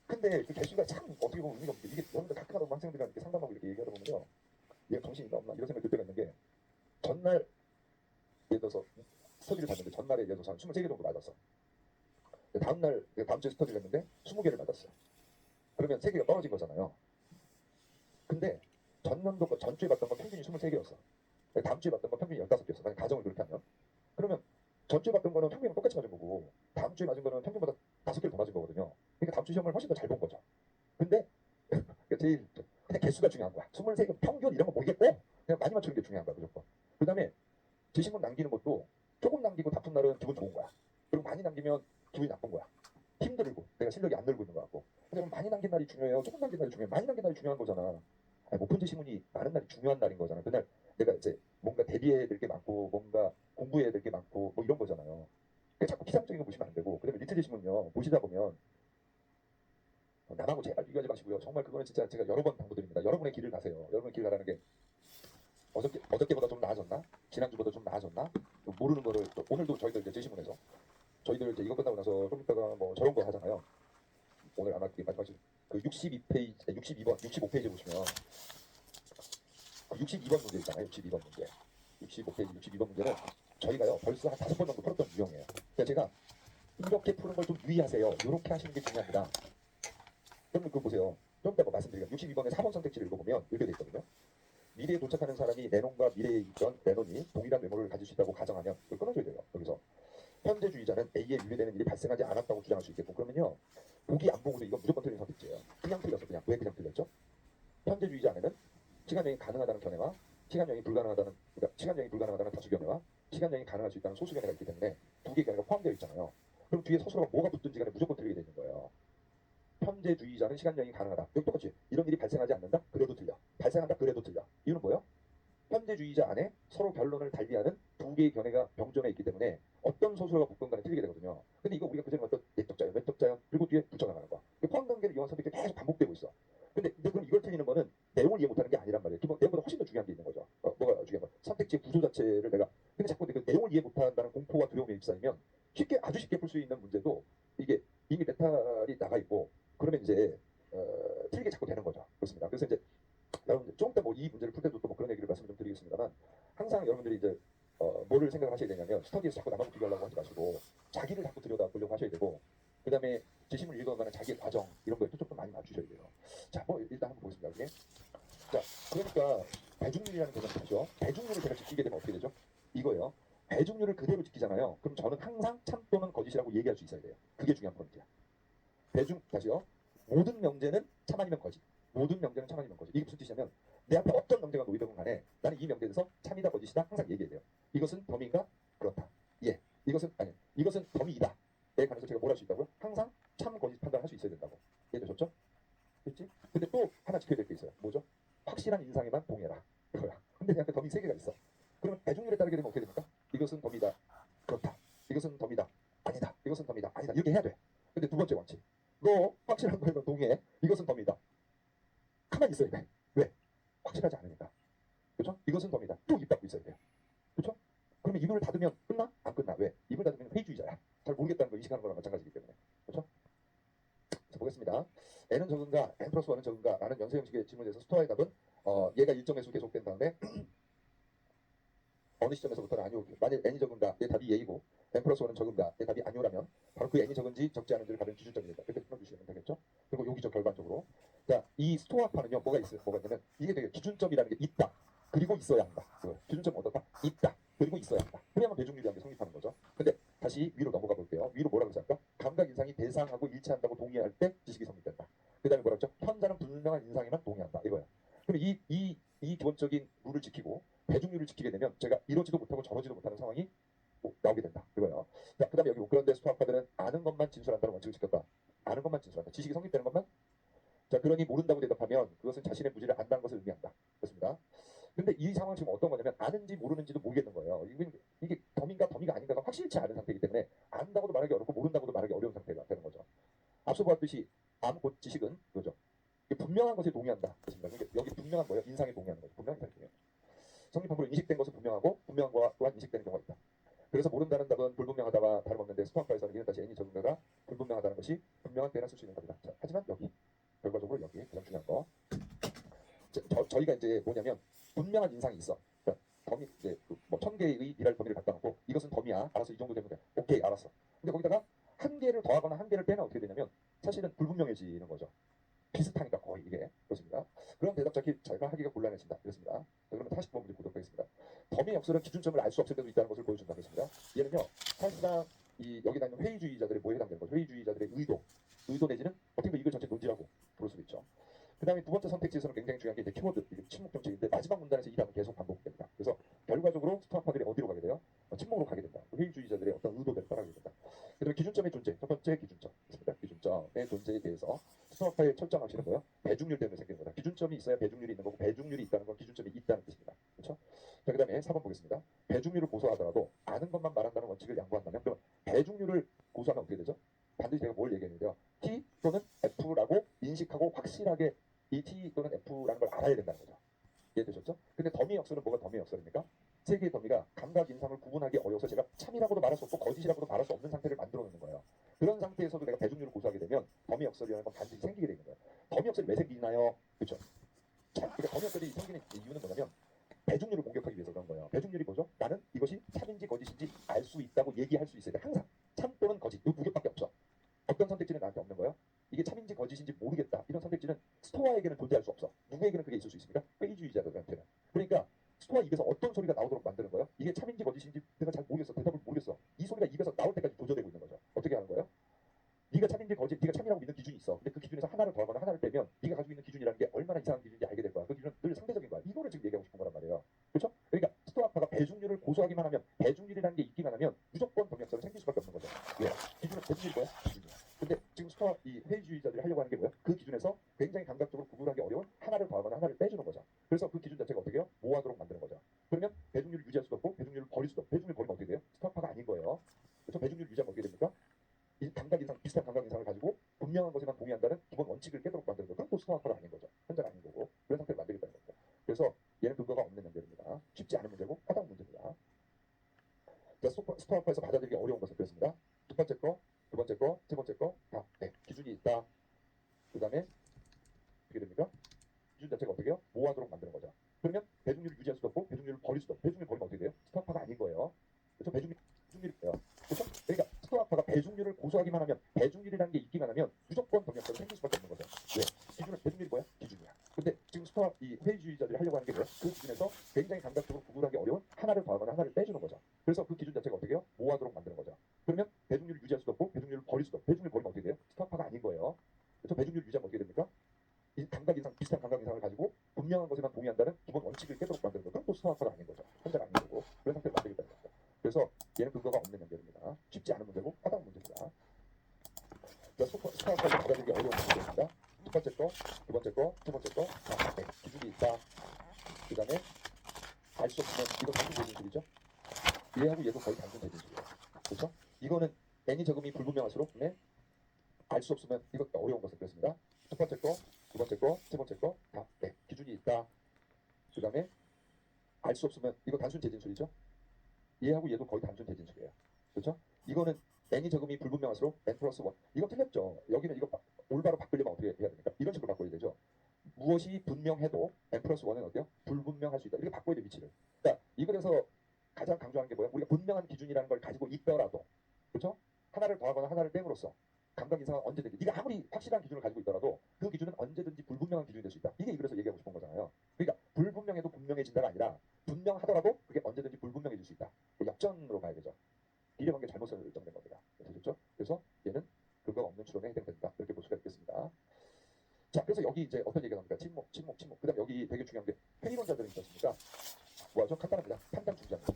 A: 근데 그 개수가 참 어떻게 보면 의미가 없는 게 이게 여러분들 가끔가다 학생들이랑 이렇게 상담하고 이렇게 얘기하다 보면요. 얘가 정신이 있나 없나 이런 생각이 들 때가 있는 게 전날 예를 들어서 스터디를 봤는데 전날에 예를 들어서 한 23개 정도 맞았어. 다음날 다음 주에 스터디를 했는데 20개를 맞았어요. 그러면 3개가 떨어진 거잖아요. 근데 전년도 전주에 봤던 건 평균이 23개였어. 다음 주에 봤던 건 평균이 15개였어. 만약 가정을 그렇게 하면. 그러면 전주에 봤던 거는 평균은 똑같이 맞은 거고 다음 주에 맞은 거는 평균보다 5개를 더 맞은 거거든요. 그러니까 다음 주 시험을 훨씬 더 잘 본 거죠. 근데 제일 그냥 개수가 중요한 거야. 23개 평균 이런 거 모르겠고 그냥 많이 맞추는 게 중요한 거야 무조건. 그 다음에 지식문 남기는 것도 조금 남기고 다툰 날은 기분 좋은 거야. 그리고 많이 남기면 기분이 나쁜 거야. 힘들고 내가 실력이 안 늘고 있는 거 같고. 근데 많이 남긴 날이 중요해요. 조금 남긴 날이 중요해요. 많이 남긴 날이 중요한 거잖아. 아니, 목표지 신문이 많은 날이 중요한 날인 거잖아. 그날 내가 이제 뭔가 대비해야 될 게 많고 뭔가 공부해야 될 게 많고 뭐 이런 거잖아요. 그러니까 자꾸 피상적인 거 보시면 안 되고 그다음에 리트지 신문요 보시다 보면 남하고 제발 비교하지 마시고요. 정말 그거는 진짜 제가 여러 번 당부드립니다. 여러분의 길을 가세요. 여러분의 길 가라는 게 어저께보다 좀 나아졌나? 지난주보다 좀 나아졌나? 모르는 거를 오늘도 저희들 이제 제시문에서 저희들 이제 이거 끝나고 나서 좀 이따가 뭐 저런 거 하잖아요. 오늘 아마 마지막 그 62페이지, 62번, 65페이지 보시면 그 62번 문제 있잖아요. 62번 문제. 65페이지 62번 문제는 저희가요 벌써 한 5번 정도 풀었던 유형이에요. 그러니까 제가 이렇게 푸는 걸 좀 유의하세요. 이렇게 하시는 게 중요합니다. 그러면 그거 보세요. 좀 이따 말씀드릴게요. 62번의 4번 선택지를 읽어보면 이렇게 돼 있거든요. 미래에 도착하는 사람이 내놈과 미래에 있던 내놈이 동일한 메모를 가질 수 있다고 가정하면 그걸 끊어줘야 돼요. 여기서 현재주의자는 A에 유래되는 일이 발생하지 않았다고 주장할 수 있겠고 그러면요. 보기 안 보고도 이건 무조건 틀린 선택지예요. 그냥 틀렸어. 그냥. 왜 그냥 틀렸죠? 현재주의자 안에는 시간여행이 가능하다는 견해와 시간여행이 불가능하다는 그러니까 시간여행이 불가능하다는 다수 견해와 시간여행이 가능할 수 있다는 소수 견해가 있기 때문에 두 개의 견해가 포함되어 있잖아요. 그럼 뒤에 서술어가 뭐가 붙든지 간에 무조건 틀리게 되는 거예요. 현재주의자는 시간여행이 가능하다. 여기 똑같이 이런 일이 발생하지 않는다? 그래도 틀려. 발생한다? 그래도 틀려. 이유는 뭐예요? 현재주의자 안에 서로 변론을 달리하는 두 개의 견해가 병존해 있기 때문에 어떤 소설가 붙건 간에 틀리게 되거든요. 근데 이거 우리가 그전에 봤던 내적자연, 외적자연 그리고 뒤에 붙여나가는 거야. 포함 단계를 이용한 선택이 계속 반복되고 있어. 근데 그럼 이걸 틀리는 거는 내용을 이해 못하는 게 아니란 말이에요. 기본 내용보다 훨씬 더 중요한 게 있는 거죠. 뭐가 중요한 거? 선택지의 구조 자체를 내가 근데 자꾸 그 내용을 이해 못한다는 공포와 두려움에 휩싸이면 쉽게 아주 쉽게 풀 수 있는 문제도 이게 이미 메탈이 나가 있고 그러면 이제 틀리게 자꾸 되는 거죠. 그렇습니다. 그래서 이제 여러분들 좀 이따 뭐 이 문제를 풀 때도 또 뭐 그런 얘기를 말씀 좀 드리겠습니다만 항상 여러분들이 이제 뭐를 생각을 하셔야 되냐면 스터디에서 자꾸 남하고 비교하려고 하지 마시고 자기를 자꾸 들여다보려고 하셔야 되고 그 다음에 지심을 읽어가는 자기의 과정 이런 거에 초점 좀 많이 맞추셔야 돼요. 자, 뭐 일단 한번 보겠습니다. 여기. 자, 그러니까 배중률이라는 개념이 되죠. 배중률을 제가 지키게 되면 어떻게 되죠? 이거예요. 배중률을 그대로 지키잖아요. 그럼 저는 항상 참 또는 거짓이라고 얘기할 수 있어야 돼요. 그게 중요한 포인트야. 다시요. 모든 명제는 참 아니면 거짓. 모든 명제는 참 아니면 거짓. 이게 무슨 뜻이냐면 내 앞에 어떤 명제가 놓이든 간에 나는 이 명제에 대해서 참이다 거짓이다 항상 얘기해야 돼요. 이것은 범인가? 그렇다. 예. 이것은 아니. 이것은 범이다. 에 관해서 제가 뭘 할 수 있다고요? 항상 참 거짓 판단할 수 있어야 된다고. 이해되셨죠? 그렇지? 근데 또 하나 지켜야 될 게 있어요. 뭐죠? 확실한 인상에만 동해라. 그거야. 근데 내 앞에 범인 3개가 있어. 그러면 배중률에 따르게 되면 어떻게 됩니까? 이것은 범이다. 그렇다. 이것은 범이다. 아니다. 이것은 범이다. 아니다. 이렇게 해야 돼. 근데 두 번째 원칙. 너 확실한 거에만 동의해. 이것은 범이다. 가만히 있어야 돼. 왜? 확실하지 않으니까. 그렇죠? 이것은 범이다. 또 입 닫고 있어야 돼요. 그렇죠? 그러면 입을 닫으면 끝나? 안 끝나. 왜? 입을 닫으면 회의주의자야. 잘 모르겠다는 걸 인식하는 거랑 마찬가지이기 때문에. 그렇죠? 자, 보겠습니다. n은 적은가, n 플러스 1은 적은가 라는 연쇄 형식의 질문에 대해서 스토아의 답은 얘가 일정 횟수 계속된 다음에 어느 시점에서부터는 아니오. 만약 n이 적은가, 내 답이 예이고 n 플러스 1은 적은가, 내 답이 아니오라면 바로 그 n이 적은지 적지 않은지를 가르는 기준점이 된다. 이렇게 풀어주시면 되겠죠? 그리고 여기서 결과적으로 자, 이 스토아파는요, 뭐가 있냐면 이게 되게 기준점이라는 게 있다. 그리고 있어야 한다. 기준점은 어떻다? 있다. 그리고 있어야 한다. 그래야만 배중률이라는 게 성립하는 거죠. 근데 다시 위로 넘어가 볼게요. 위로 뭐라고 했을까? 감각 인상이 대상하고 일치한다고 동의할 때 지식이 성립된다. 그 다음에 뭐라고 했죠? 현자는 불명한 인상에만 동의한다. 이거예요. 그럼 이 기본적인 룰을 지키고 배중률을 지키게 되면 제가 이러지도 못하고 저러지도 못하는 상황이 나오게 된다. 이거예요. 자, 그 다음에 여기 그런데 수학파들은 아는 것만 진술한다는 원칙을 지켰다. 아는 것만 진술한다. 지식이 성립되는 것만. 자, 그러니 모른다고 대답하면 그것은 자신의 무지를 안다는 것을 의미한다. 그렇습니다. 근데 이 상황은 지금 어떤 거냐면 아는지 모르는지도 모르겠는 거예요. 이게 덤인가 덤이가 아닌가가 확실치 않은 상태이기 때문에 안다고도 말하기 어렵고 모른다고도 말하기 어려운 상태가 되는 거죠. 앞서 보았듯이 암, 곧 지식은 그죠. 분명한 것에 동의한다. 그렇습니다. 그러니까 여기 분명한 거예요. 인상에 동의하는 거죠. 분명한 인상에 동의해요. 성립함으로 인식된 것은 분명하고 분명한 거와 또한 인식되는 경우가 있다. 그래서 모른다는 답은 불분명하다와 다름없는데 스토아파에서는 이는 다시 n이 적은가가 불분명하다는 것이 분명한 때나 쓸 수 있는 답이다. 자, 하지만 여기 결과적으로 여기 가장 중요한 거 저희가 이제 뭐냐면 분명한 인상이 있어. 그러니까 범위 이제 뭐 1000개의 일할 범위를 갖다 놓고 이것은 범위야. 알아서 이 정도 되면 돼. 오케이 알았어. 근데 거기다가 한 개를 더하거나 한 개를 빼면 어떻게 되냐면 사실은 불분명해지는 거죠. 비슷하니까 거의 이게 그렇습니다. 그런 대답 찾기 저희가 하기가 곤란해진다. 그렇습니다. 그러면 49번 문제 보도록 하겠습니다. 역설은 기준점을 알 수 없을 때도 있다는 것을 보여준다고 했습니다. 얘는요, 사실상 이 여기다 있는 회의주의자들의 뭐에 해당되는 거죠? 회의주의자들의 의도 내지는 어떻게 보면 이걸 전체 논지라고 볼 수도 있죠. 그 다음에 두 번째 선택지에서는 굉장히 중요한 게 이제 키워드, 이게 침묵 정책인데 마지막 문단에서 이 단어 계속 반복됩니다. 그래서 결과적으로 스토아파들이 어디로 가게 돼요? 침묵으로 가게 된다. 회의주의자들의 어떤 의도대로 따라가게 된다. 그 다음에 기준점의 존재, 첫 번째 기준점 있습니다. 기준점의 존재에 대해서 스토아파의 철저한 확신은 뭐예요? 배중률 때문에 생기는 거다. 기준점이 있어야 배중률이 있는 거고 배중률이 있다는 건 기준점이 있다는 뜻입니다. 그렇죠? 자, 그 다음에 4번 보겠습니다. 배중률을 고소하더라도 아는 것만 말한다는 원칙을 양보한다면 그럼 배중률을 고소하면 어떻게 되죠? 반드시 제가 뭘 얘기했는데요. T 또는 F라고 인식하고 확실하게 이 T 또는 F라는 걸 알아야 된다는 거죠. 이해되셨죠? 근데 더미 역설은 뭐가 더미 역설입니까? 세 개의 더미가 감각 인상을 구분하기 어려워서 제가 참이라고도 말할 수 없고 거짓이라고도 말할 수 없는 상태를 만들어 놓는 거예요. 그런 상태에서도 내가 배중률을 고수하게 되면 더미 역설이라는 건 반드시 생기게 되는 거예요. 더미 역설이 왜 생기나요? 그렇죠? 그러니까 더미 역설이 생기는 이유는 뭐냐면 배중률을 공격하기 위해서 그런 거예요. 배중률이 뭐죠? 나는 이것이 참인지 거짓인지 알 수 있다고 얘기할 수 있어야 돼. 항상 참 또는 거짓 이 두 개밖에 없죠. 어떤 선택지는 나한테 없는 거예요? 이게 참인지 거짓인지 모르겠다. 이런 선택지는 스토아에게는 존재할 수 없어. 누구에게는 그게 있을 수 있습니까? 회의주의자들한테는. 그러니까 스토아 입에서 어떤 소리가 나오도록 만드는 거예요? 이게 참인지 거짓인지 내가 잘 모르겠어. 대답을 모르겠어. 이 소리가 입에서 나올 때까지 조져대고 있는 거죠. 어떻게 하는 거예요? 네가 참인지 거짓, 네가 참이라고 믿는 기준이 있어. 근데 그 기준에서 하나를 더하거나 하나를 빼면 네가 가지고 있는 기준이라는 게 얼마나 이상한 기준인지 알게 될 거야. 그 기준은 늘 상대적인 거야. 이거를 지금 얘기하고 싶은 거란 말이에요. 그렇죠? 그러니까 스토아파가 배중률을 고수하기만 하면 배중률이라는 게 있기만 하면 무조건 동력성이 생길 수밖에 없는 거죠. 왜? 기준은 배중률이 뭐야? 기준이야. 근데 지금 스토아 이 회의주의자들이 하려고 하는 게 뭐야? 그 기준에서 굉장히 감각적으로 구분하기 어려운 하나를 더하거나 하나를 빼주는 거죠. 그래서 그 기준 자체가 어떻게 해요? 모호하도록 만드는 거죠. 그러면 배중률을 유지할 수도 없고 배중률을 버릴 수도 없고 배중률 버리면 어떻게 돼요? 스토아파가 아닌 거예요. 그래서 배중률 유지하면 어떻게 됩니까? 이 감각 인상, 비슷한 감각 인상을 가지고 분명한 것에만 동의한다는 기본 원칙을 깨도록 만드는 거. 그건 또 스토아파가 아닌 거죠. 현재가 아닌 거고. 그런 상태를 만들겠다는 겁니다. 그래서 얘는 근거가 없는 문제입니다. 쉽지 않은 문제고 하단 문제입니다. 자, 스토아파에서 받아들이기 어려운 것을 그렸습니다. 첫 번째 거, 두 번째 거, 세 번째 거, 다 네, 기준이 있다. 그 다음에 어떻게 됩니까? 기준 자체가 어떻게 해요? 모호하도록 만드는 거죠. 그러면 배중률을 유지할 수도 없고 배중률을 버릴 수도 없고 배중률 버리면 어떻게 돼요? 스토아파가 아닌 거예요. 그렇죠? 배중률이 있어요. 그렇죠? 그러니까 스토아파가 배중률을 고수하기만 하면 배중률이라는 게 있기만 하면 무조건 동력성이 생길 수밖에 없는 거죠. 왜? 기준은 배중률이 뭐야? 기준이야. 근데 지금 스토아 이 회의주의자들이 하려고 하는 게 뭐야? 그 기준에서 굉장히 감각적으로 구분하기 어려운 하나를 더하거나 하나를 빼주는 거죠. 그래서 그 기준 자체가 어떻게 해요? 모호하도록 만드는 거죠. 그러면 배중률을 유지할 수도 없고 배중률을 버릴 수도 없고 배중률 버리면 어떻게 돼요? 스토아파가 아닌 거예요. 그래서 배중률 유지하면 어떻게 됩니까? 이 감각 이상 비슷한 감각 이상을 가지고 분명한 것에만 동의한다는 기본 원칙을 깨도록 만드는 거. 그건 또 스토아파가 아닌 거죠. 현재가 아닌 거고 그런 상태를 만들겠다는 거죠. 그래서 얘는 근거가 없는 연결입니다. 쉽지 않은 문제고 하단 문제입니다. 스토아파에서 받아들이기 어려운 문제입니다. 첫 번째 거, 두 번째 거, 세 번째 거, 다 네, 기준이 있다. 그 다음에 알 수 없으면 이거 단순 대진술이죠. 얘하고 얘도 거의 단순 대진술이에요. 그렇죠? 이거는 n이 적음이 불분명할수록 네, 알 수 없으면 이것도 어려운 것을 그렸습니다. 첫 번째 거, 두 번째 거, 세 번째 거, 다 네, 기준이 있다. 그 다음에 알 수 없으면 이거 단순 재진술이죠. 얘하고 얘도 거의 단순 재진술이에요. 그렇죠? 이거는 n이 적음이 불분명할수록 n 플러스 1. 이거 틀렸죠. 여기는 이거 올바로 바꾸려면 어떻게 해야 됩니까? 이런 식으로 바꿔야 되죠. 무엇이 분명해도 n 플러스 1은 어때요? 불분명할 수 있다. 이렇게 바꿔야 돼 위치를. 그러니까 이거에서 가장 강조하는 게 뭐야? 우리가 분명한 기준이라는 걸 가지고 있더라도 그렇죠? 하나를 더하거나 하나를 빼므로써 감각 인상은 언제든지 네가 아무리 확실한 기준을 가지고 있더라도 그 기준은 언제든지 불분명한 기준이 될 수 있다. 이게 그래서 얘기하고 싶은 거잖아요. 그러니까 불분명해도 분명해진다가 아니라 분명하더라도 그게 언제든지 불분명해질 수 있다. 역전으로 가야 되죠. 비례관계 잘못 설정된 겁니다. 되셨죠? 그래서 얘는 근거가 없는 추론에 해당된다. 이렇게 볼 수가 있겠습니다. 자, 그래서 여기 이제 어떤 얘기가 나옵니까? 침묵, 침묵, 침묵. 그 다음 여기 되게 중요한 게 회의론자들이 있지 않습니까? 뭐하죠? 간단합니다. 판단 중지합니다.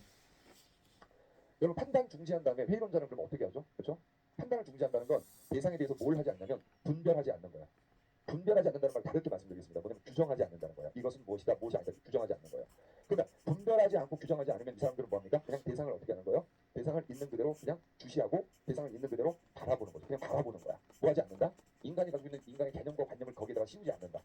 A: 여러분 판단 중지한 다음에 회의론자는 그럼 어떻게 하죠? 그렇죠? 판단을 중지한다는 건 대상에 대해서 뭘 하지 않냐면 분별하지 않는 거야. 분별하지 않는다는 말 다르게 말씀드리겠습니다. 뭐냐면 규정하지 않는다는 거야. 이것은 무엇이다, 무엇이 아니다, 규정하지 않는 거예요. 그러니까 분별하지 않고 규정하지 않으면 이 사람들은 뭐합니까? 그냥 대상을 어떻게 하는 거예요? 대상을 있는 그대로 그냥 주시하고 대상을 있는 그대로 바라보는 거죠. 그냥 바라보는 거야. 뭐하지 않는다? 인간이 가지고 있는 인간의 개념과 관념을 거기에다가 씌우지 않는다.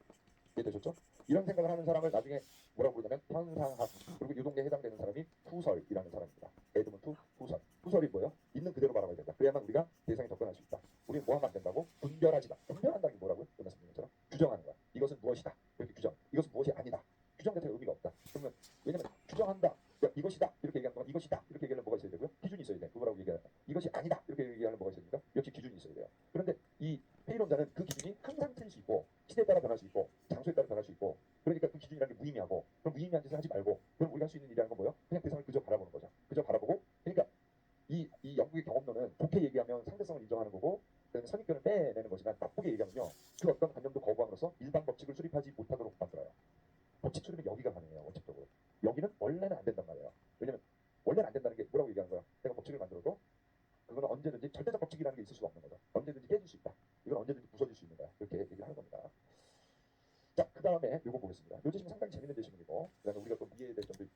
A: 이해되셨죠? 이런 생각을 하는 사람을 나중에 뭐라고 부르냐면 현상학, 그리고 유동계에 해당되는 사람이 후설이라는 사람입니다. 에드먼트 후설. 후설이 뭐예요? 있는 그대로 바라봐야 된다. 그래야만 우리가 대상에 접근할 수 있다. 우리는 뭐 하면 안 된다고? 분별하지 마. 분별한다는 게 뭐라고요? 그 말씀드린 것처럼 규정하는 거야. 이것은 무엇이다. 이렇게 규정. 이것은 무엇이 아니다. 규정 자체가 의미가 없다. 그러면 왜냐면 규정한다. 야, 이것이다. 이렇게 얘기하는 건 이것이다. 이렇게 얘기하면 뭐가 있어야 되고요? 기준이 있어야 돼. 그거라고 얘기하는 이것이 아니다. 이렇게 얘기하면 뭐가 있어야 됩니까? 역시 기준이 있어야 돼요. 그런데 이 회의론자는 그 기준이 항상 틀릴 수 있고 시대에 따라 변할 수 있고 장소에 따라 변할 수 있고 그러니까 그 기준이라는 게 무의미하고 그럼 무의미한 짓을 하지 말고 그럼 우리가 할 수 있는 일이라는 건 뭐예요? 그냥 대상을 그저 얘기하면 상대성을 인정하는 거고, 그다음에 선입견을 빼내는 것이나 나쁘게 얘기하면요, 그 어떤 관념도 거부함으로써 일반 법칙을 수립하지 못하도록 만들어요. 법칙 수립은 여기가 가능해요. 원칙적으로. 여기는 원래는 안 된단 말이에요. 왜냐면 원래는 안 된다는 게 뭐라고 얘기하는 거야? 내가 법칙을 만들어도 그거는 언제든지 절대적 법칙이라는 게 있을 수가 없는 거죠. 언제든지 깨질 수 있다. 이건 언제든지 부서질 수 있는 거야. 이렇게 얘기를 하는 겁니다. 자, 그 다음에 요거 보겠습니다. 요 제시문 상당히 재밌는 제시문이고, 그 다음에 우리가 또 이해해야 될 점도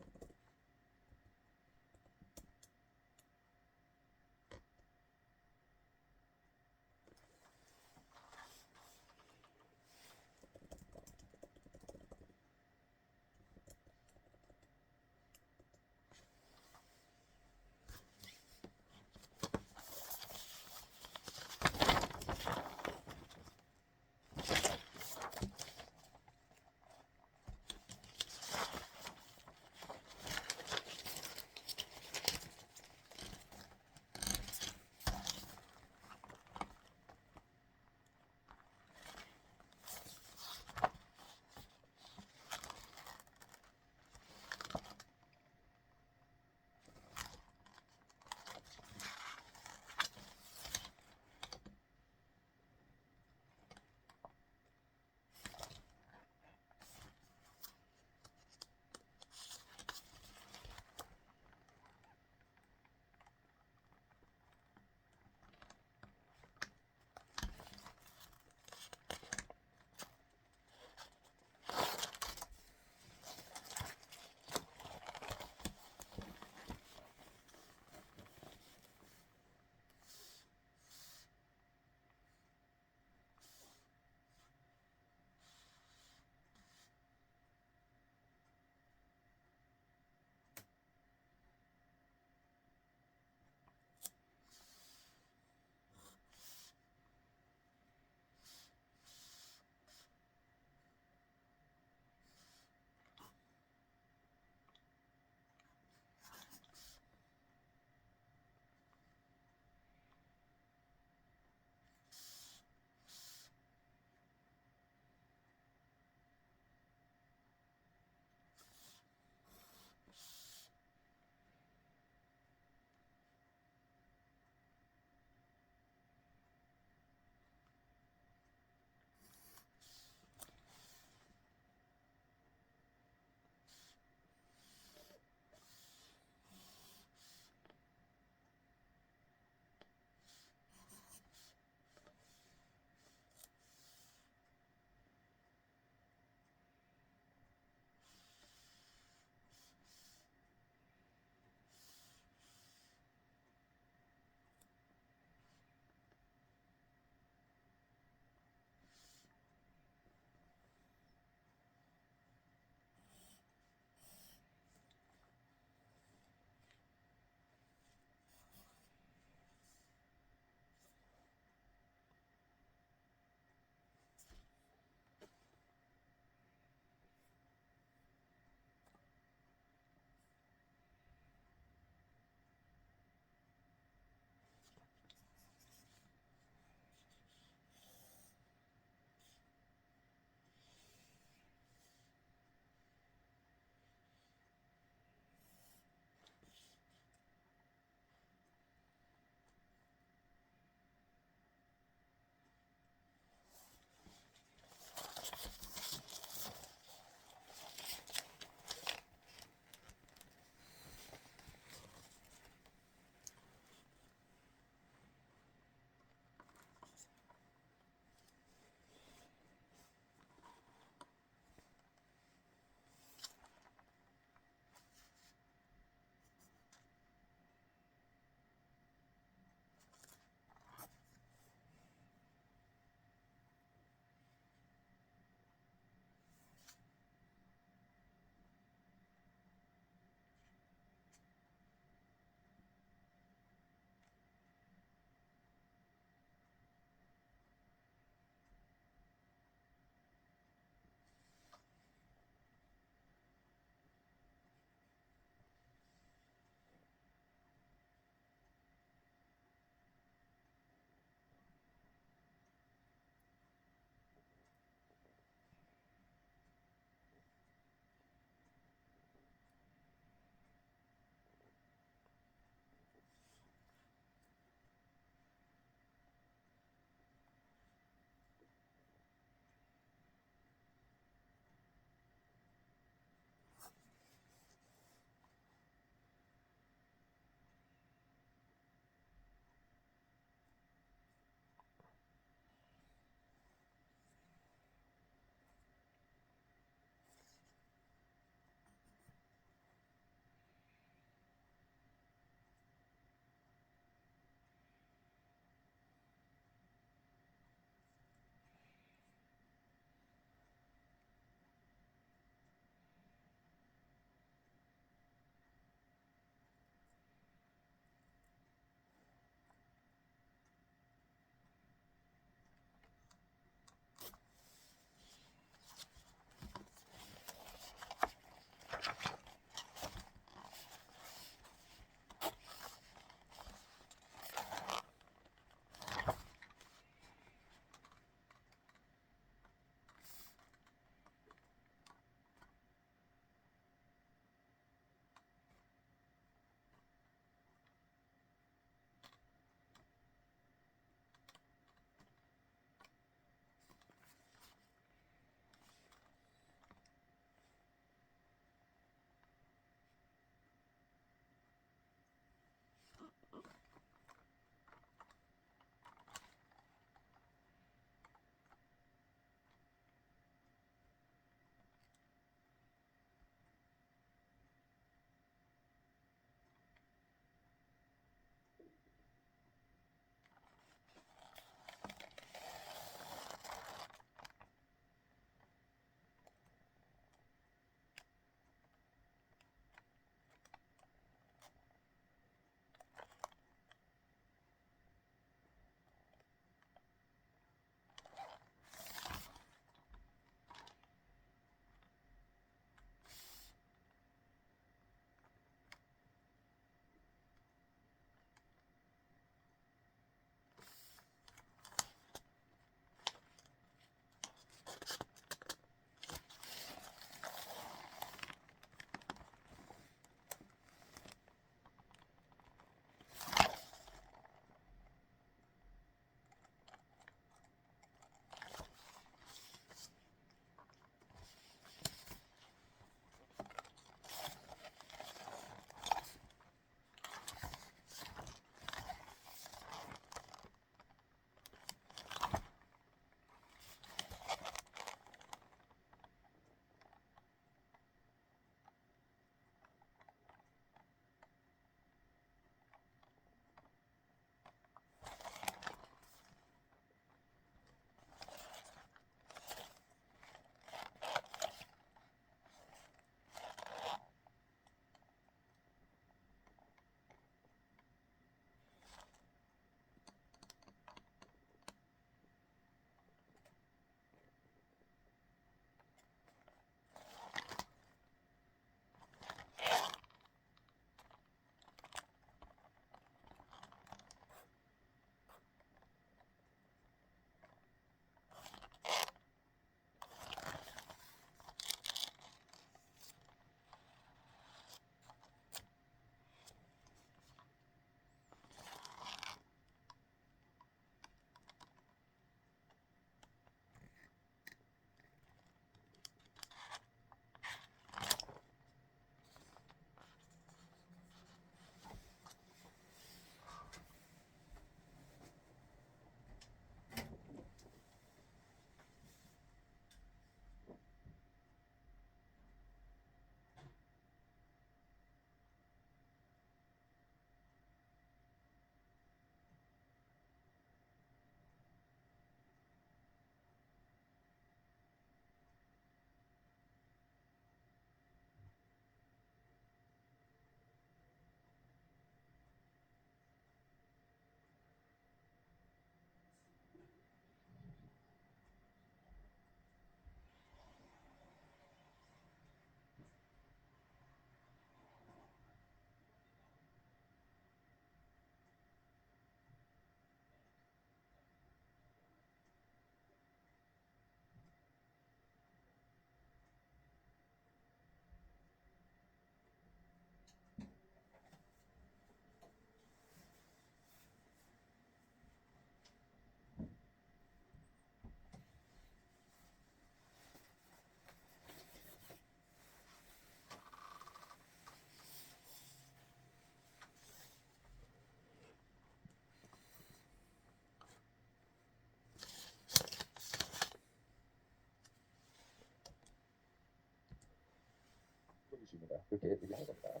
A: 이렇게 얘기하는 겁니다.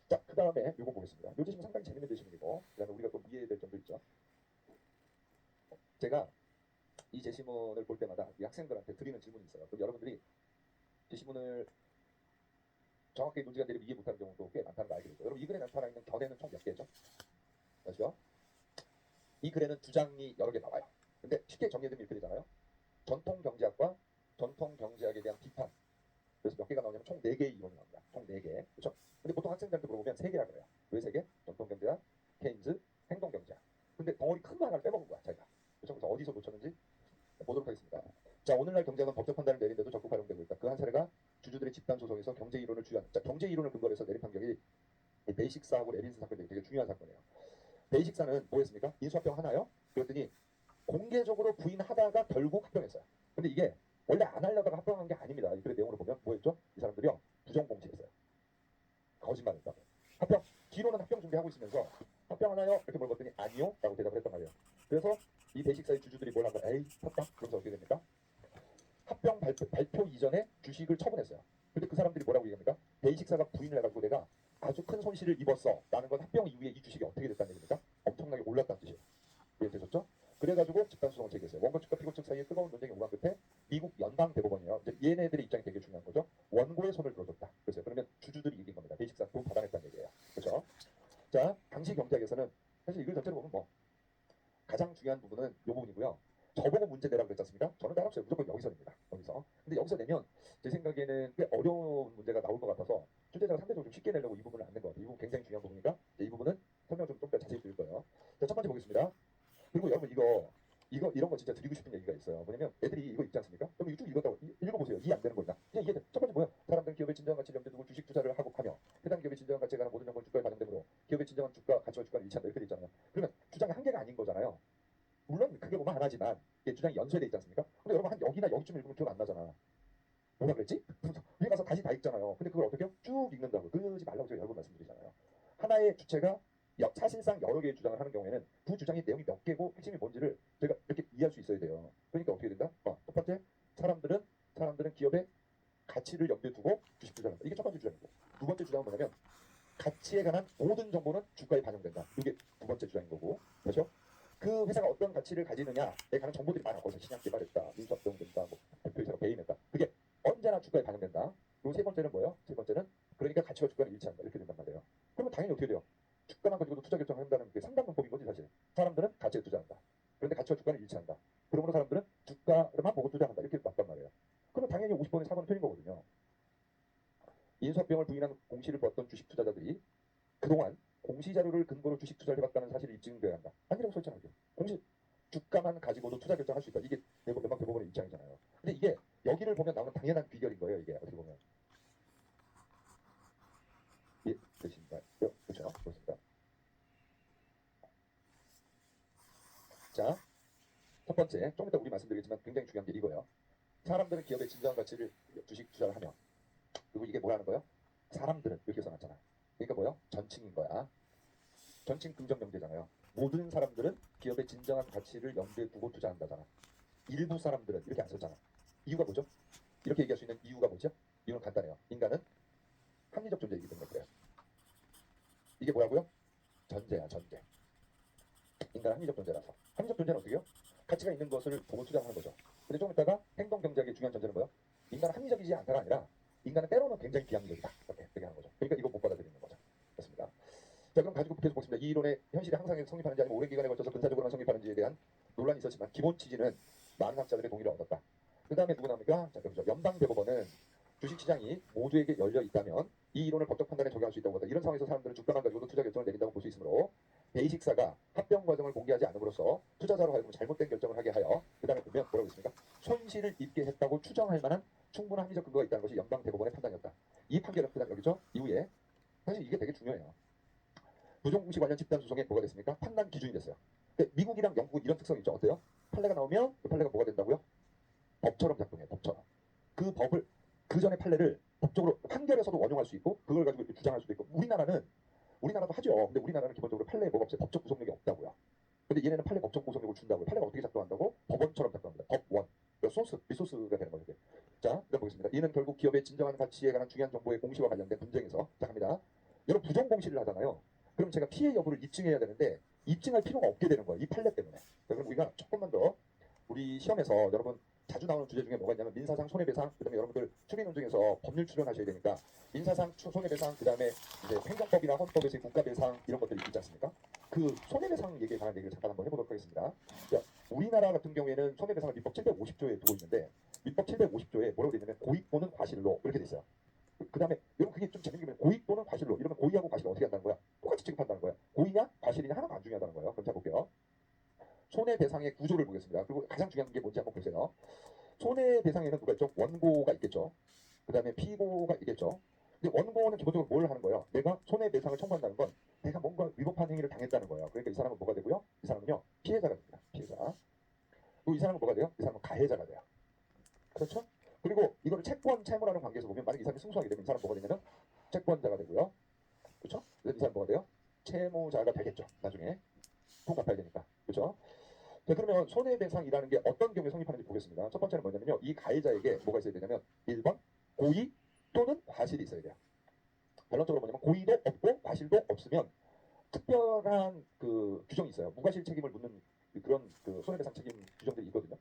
A: 자, 그 다음에 이거 보겠습니다. 이 제시문 상당히 재밌는 제시문이고, 그다음에 우리가 또 이해해야 될 점도 있죠. 제가 이 제시문을 볼 때마다 이 학생들한테 드리는 질문이 있어요. 그럼 여러분들이 제시문을 정확히 논지가 되려 이해 못하는 경우도 꽤 많다는 거 알게 되죠. 여러분 이 글에 나타나 있는 견해는 총 몇 개죠? 그렇죠? 이 글에는 주장이 여러 개 나와요. 근데 쉽게 정리해두면 이렇게 되잖아요. 전통 경제학과 전통 경제학에 대한 비판. 그래서 몇 개가 나오냐면 총 4개의 이론이 나옵니다. 총 4개. 그렇죠? 근데 보통 학생들한테 물어보면 3개라 그래요. 왜 3개? 전통 경제학, 케인즈, 행동 경제학. 근데 덩어리 큰 거 하나를 빼먹은 거야, 자기가. 그렇죠? 그래서 어디서 놓쳤는지 보도록 하겠습니다. 자, 오늘날 경제학은 법적 판단을 내리는데도 적극 활용되고 있다. 그 한 사례가 주주들의 집단 소송에서 경제 이론을 주요한, 자, 경제 이론을 근거로 해서 내린 판결이 베이식사하고 레빈스 사건이 되게 중요한 사건이에요. 베이식사는 뭐였습니까? 인수합병 하나요? 그랬더니 공개적으로 부인하다가 결국 합병했어요. 근데 이게 원래 안 하려다가 합병한 게 아닙니다. 이 글의 내용으로 보면 뭐였죠? 이 사람들이요, 부정공시했어요. 거짓말했다고. 합병, 뒤로는 합병 준비하고 있으면서 합병하나요? 이렇게 물어봤더니 아니요? 라고 대답을 했단 말이에요. 그래서 이 베이식사의 주주들이 뭘 한 거야? 에이, 샀다? 그러면서 어떻게 됩니까? 합병 발표 이전에 주식을 처분했어요. 근데 그 사람들이 뭐라고 얘기합니까? 베이식사가 부인을 해가지고 내가 아주 큰 손실을 입었어 라는 건 합병 이후에 이 주식이 어떻게 됐다는 얘기입니까? 엄청나게 올랐다는 뜻이에요. 이해되셨죠? 그래가지고 집단소송을 제기했어요. 원고 측과 피고 측 사이에 뜨거운 논쟁이 오간 끝에 미국 연방대법원이요. 이제 얘네들의 입장이 되게 중요한 거죠. 원고의 손을 들어줬다. 그래서 그러면 주주들이 이긴 겁니다. 베이식사 돈 받아냈다는 얘기예요. 그렇죠? 자, 당시 경제학에서는 사실 이걸 전체로 보면 뭐 가장 중요한 부분은 이 부분이고요. 저보고 문제 내라고 그랬지 않습니까? 저는 따로 없어요. 무조건 여기서 냅니다. 여기서. 근데 여기서 내면 제 생각에는 꽤 어려운 문제가 나올 것 같아서 출제자가 상대적으로 좀 쉽게 내려고 이 부분을 안 낸 것 같아요. 이 부분 굉장히 중요한 부분이니까 이 부분은 설명 좀 더 자세히 드릴 거예요. 자, 첫 번째 보겠습니다. 그리고 여러분 이거 이런 거 진짜 드리고 싶은 얘기가 있어요. 뭐냐면 애들이 이거 읽지 않습니까? 그럼 이거 쭉 읽었다고 읽어보세요. 이해 안 되는 거냐? 그냥 이해. 첫 번째 뭐야? 사람들은 기업의 진정한 가치를 염두에 두고 주식 투자를 하고 하며 해당 기업의 진정한 가치에 관한 모든 정보는 주가에 반영되므로 기업의 진정한 주가 가치와 주가를 일치한다 이렇게 돼 있잖아요. 그러면 주장의 한계가 아닌 거잖아요. 물론 크게 보면 하나지만 이게 주장이 연쇄돼 있지 않습니까? 근데 여러분 한 여기나 여기쯤 읽으면 기억 안 나잖아. 뭐라 그랬지? 위에 가서 다시 다 읽잖아요. 근데 그걸 어떻게 해요? 쭉 읽는다고. 그러지 말라고 제가 여러 번 말씀드리잖아요. 하나의 주체가 사실상 여러 개의 주장을 하는 경우에는 그 주장의 내용이 몇 개고 핵심이 뭔지를 저희가 이렇게 이해할 수 있어야 돼요. 그러니까 어떻게 된다? 첫 번째, 사람들은 기업의 가치를 염두에 두고 주식 투자를 한다. 이게 첫 번째 주장이고, 두 번째 주장은 뭐냐면 가치에 관한 모든 정보는 주가에 반영된다. 이게 두 번째 주장인 거고, 그렇죠? 그 회사가 어떤 가치를 가지느냐에 관한 정보들이 많아. 거기서 신약 개발했다, 인수합병된다, 뭐 대표이사가 배임했다. 그게 언제나 주가에 반영된다. 그리고 세 번째는 뭐예요? 세 번째는 그러니까 가치와 주가는 일치한다. 이렇게 된단 말이에요. 그러면 당연히 어떻게 돼요? 주가만 가지고도 투자 결정을 한다는 게 상당방법인 거지 사실. 사람들은 가치에 투자한다. 그런데 가치와 주가는 일치한다. 그러므로 사람들은 주가만 보고 투자한다. 이렇게 맞단 말이에요. 그러면 당연히 50번의 4번은 틀린 거거든요. 인수합병을 부인한 공시를 보았던 주식 투자자들이 그동안 공시 자료를 근거로 주식 투자를 해봤다는 사실을 입증되어야 한다. 아니라고 써있잖아요. 공시 주가만 가지고도 투자 결정할 수 있다. 이게 연방 대법원의 입장이잖아요. 근데 이게 여기를 보면 나오는 당연한 비결인 거예요. 이게 어떻게 보면. 예, 되십니까? 그렇죠. 그렇습니다. 자, 첫 번째, 좀 이따 우리 말씀드리겠지만 굉장히 중요한 게 이거예요. 사람들은 기업의 진정한 가치를 주식 투자를 하면, 그리고 이게 뭐라는 거예요? 사람들은 이렇게 써놨잖아. 그러니까 뭐예요? 전칭인 거야. 전칭 긍정명제잖아요. 모든 사람들은 기업의 진정한 가치를 염두에 두고 투자한다잖아. 일부 사람들은 이렇게 안 썼잖아. 이유가 뭐죠? 이렇게 얘기할 수 있는 이유가 뭐죠? 이유는 간단해요. 인간은 합리적 존재이기 때문에 그래요. 이게 뭐라고요? 전제야, 전제. 인간은 합리적 존재라서. 합리적 존재는 어떻게 해요? 가치가 있는 것을 보고 투자하는 거죠. 근데 조금 있다가 행동 경제학의 중요한 전제는 뭐예요? 인간은 합리적이지 않다가 아니라 인간은 때로는 굉장히 비합리적이다. 이렇게 얘기하는 거죠. 그러니까 이거 못 받아들이는 거죠. 그렇습니다. 자, 그럼 가지고 계속 보겠습니다. 이 이론의 현실에 항상 성립하는지 아니면 오랜 기간에 걸쳐서 근사적으로만 성립하는지에 대한 논란이 있었지만 기본 취지는 많은 학자들의 동의를 얻었다. 그 다음에 누구 나옵니까? 자, 여기죠. 연방대법원은 주식시장이 모두에게 열려 있다면 이 이론을 법적 판단에 적용할 수 있다고 한다. 이런 상황에서 사람들은 주가만 가지고도 투자 결정을 내린다고 볼 수 있으므로 베이식사가 합병 과정을 공개하지 않음으로써 투자자로 하여금 잘못된 결정을 하게 하여 그 다음에 보면 뭐라고 있습니까? 손실을 입게 했다고 추정할 만한 충분한 합리적 근거가 있다는 것이 연방대법원의 판단이었다. 이 판결은 그다음 여기죠. 이후에 사실 이게 되게 중요해요. 부정공시 관련 집단 소송에 뭐가 됐습니까? 판단 기준이 됐어요. 근데 미국이랑 영국은 이런 특성이 있죠. 어때요? 판례가 나오면 그 판례가 뭐가 된다고요? 법처럼 작동해요. 법처럼. 그 법을 그 전에 판례를 법적으로 판결에서도 원용할 수 있고 그걸 가지고 이렇게 주장할 수도 있고 우리나라도 하죠. 근데 우리나라는 기본적으로 판례에 뭐가 없어요. 법적 구속력이 없다고요. 근데 얘네는 판례 법적 구속력을 준다고요. 판례가 어떻게 작동한다고? 법원처럼 작동합니다. 법원. 그러니까 소스, 리소스가 되는 거예요. 자, 그다음 보겠습니다. 이는 결국 기업의 진정한 가치에 관한 중요한 정보의 공시와 관련된 분쟁에서 자 갑니다. 여러분 부정 공시를 하잖아요. 그럼 제가 피해 여부를 입증해야 되는데 입증할 필요가 없게 되는 거예요. 이 판례 때문에. 자, 그럼 우리가 조금만 더 우리 시험에서 여러분 자주 나오는 주제 중에 뭐가 있냐면 민사상 손해배상 그다음에 여러분들 추리논 중에서 법률 출연하셔야 되니까 민사상 손해배상 그다음에 이제 행정법이나 헌법에서의 국가배상 이런 것들이 있지 않습니까? 그 손해배상 얘기에 관한 얘기를 잠깐 한번 해보도록 하겠습니다. 자, 우리나라 같은 경우에는 손해배상을 민법 750조에 두고 있는데 민법 750조에 뭐라고 되어 있냐면 고의 또는 과실로 이렇게 돼 있어요. 그 다음에 여러분 그게 좀 재밌는 게 고의 또는 과실로 이러면 고의하고 과실을 어떻게 한다는 거야? 똑같이 취급한다는 거야. 고의냐 과실이냐 하나가 안 중요하다는 거예요. 그럼 자 볼게요. 손해배상의 구조를 보겠습니다. 그리고 가장 중요한 게 뭔지 한번 보세요. 손해배상에는 누가 있죠? 원고가 있겠죠. 그 다음에 피고가 있겠죠. 근데 원고는 기본적으로 뭘 하는 거예요? 내가 손해배상을 청구한다는 건 내가 뭔가 위법한 행위를 당했다는 거예요. 그러니까 이 사람은 뭐가 되고요? 이 사람은요 피해자가 됩니다. 피해자. 그리고 이 사람은 뭐가 돼요? 이 사람은 가해자가 돼요. 그렇죠? 그리고 이거를 채권 채무라는 관계에서 보면 만약 이 사람이 승소하게 되면 이 사람 뭐가 되냐면 채권자가 되고요. 그렇죠? 그래서 이 사람 뭐가 돼요? 채무자가 되겠죠. 나중에 돈 갚아야 되니까. 그렇죠? 자, 그러면 손해배상이라는 게 어떤 경우에 성립하는지 보겠습니다. 첫 번째는 뭐냐면요. 이 가해자에게 뭐가 있어야 되냐면 1번 고의 또는 과실이 있어야 돼요. 결론적으로 뭐냐면 고의도 없고 과실도 없으면 특별한 그 규정이 있어요. 무과실 책임을 묻는 그런 그 손해배상 책임 규정들이 있거든요.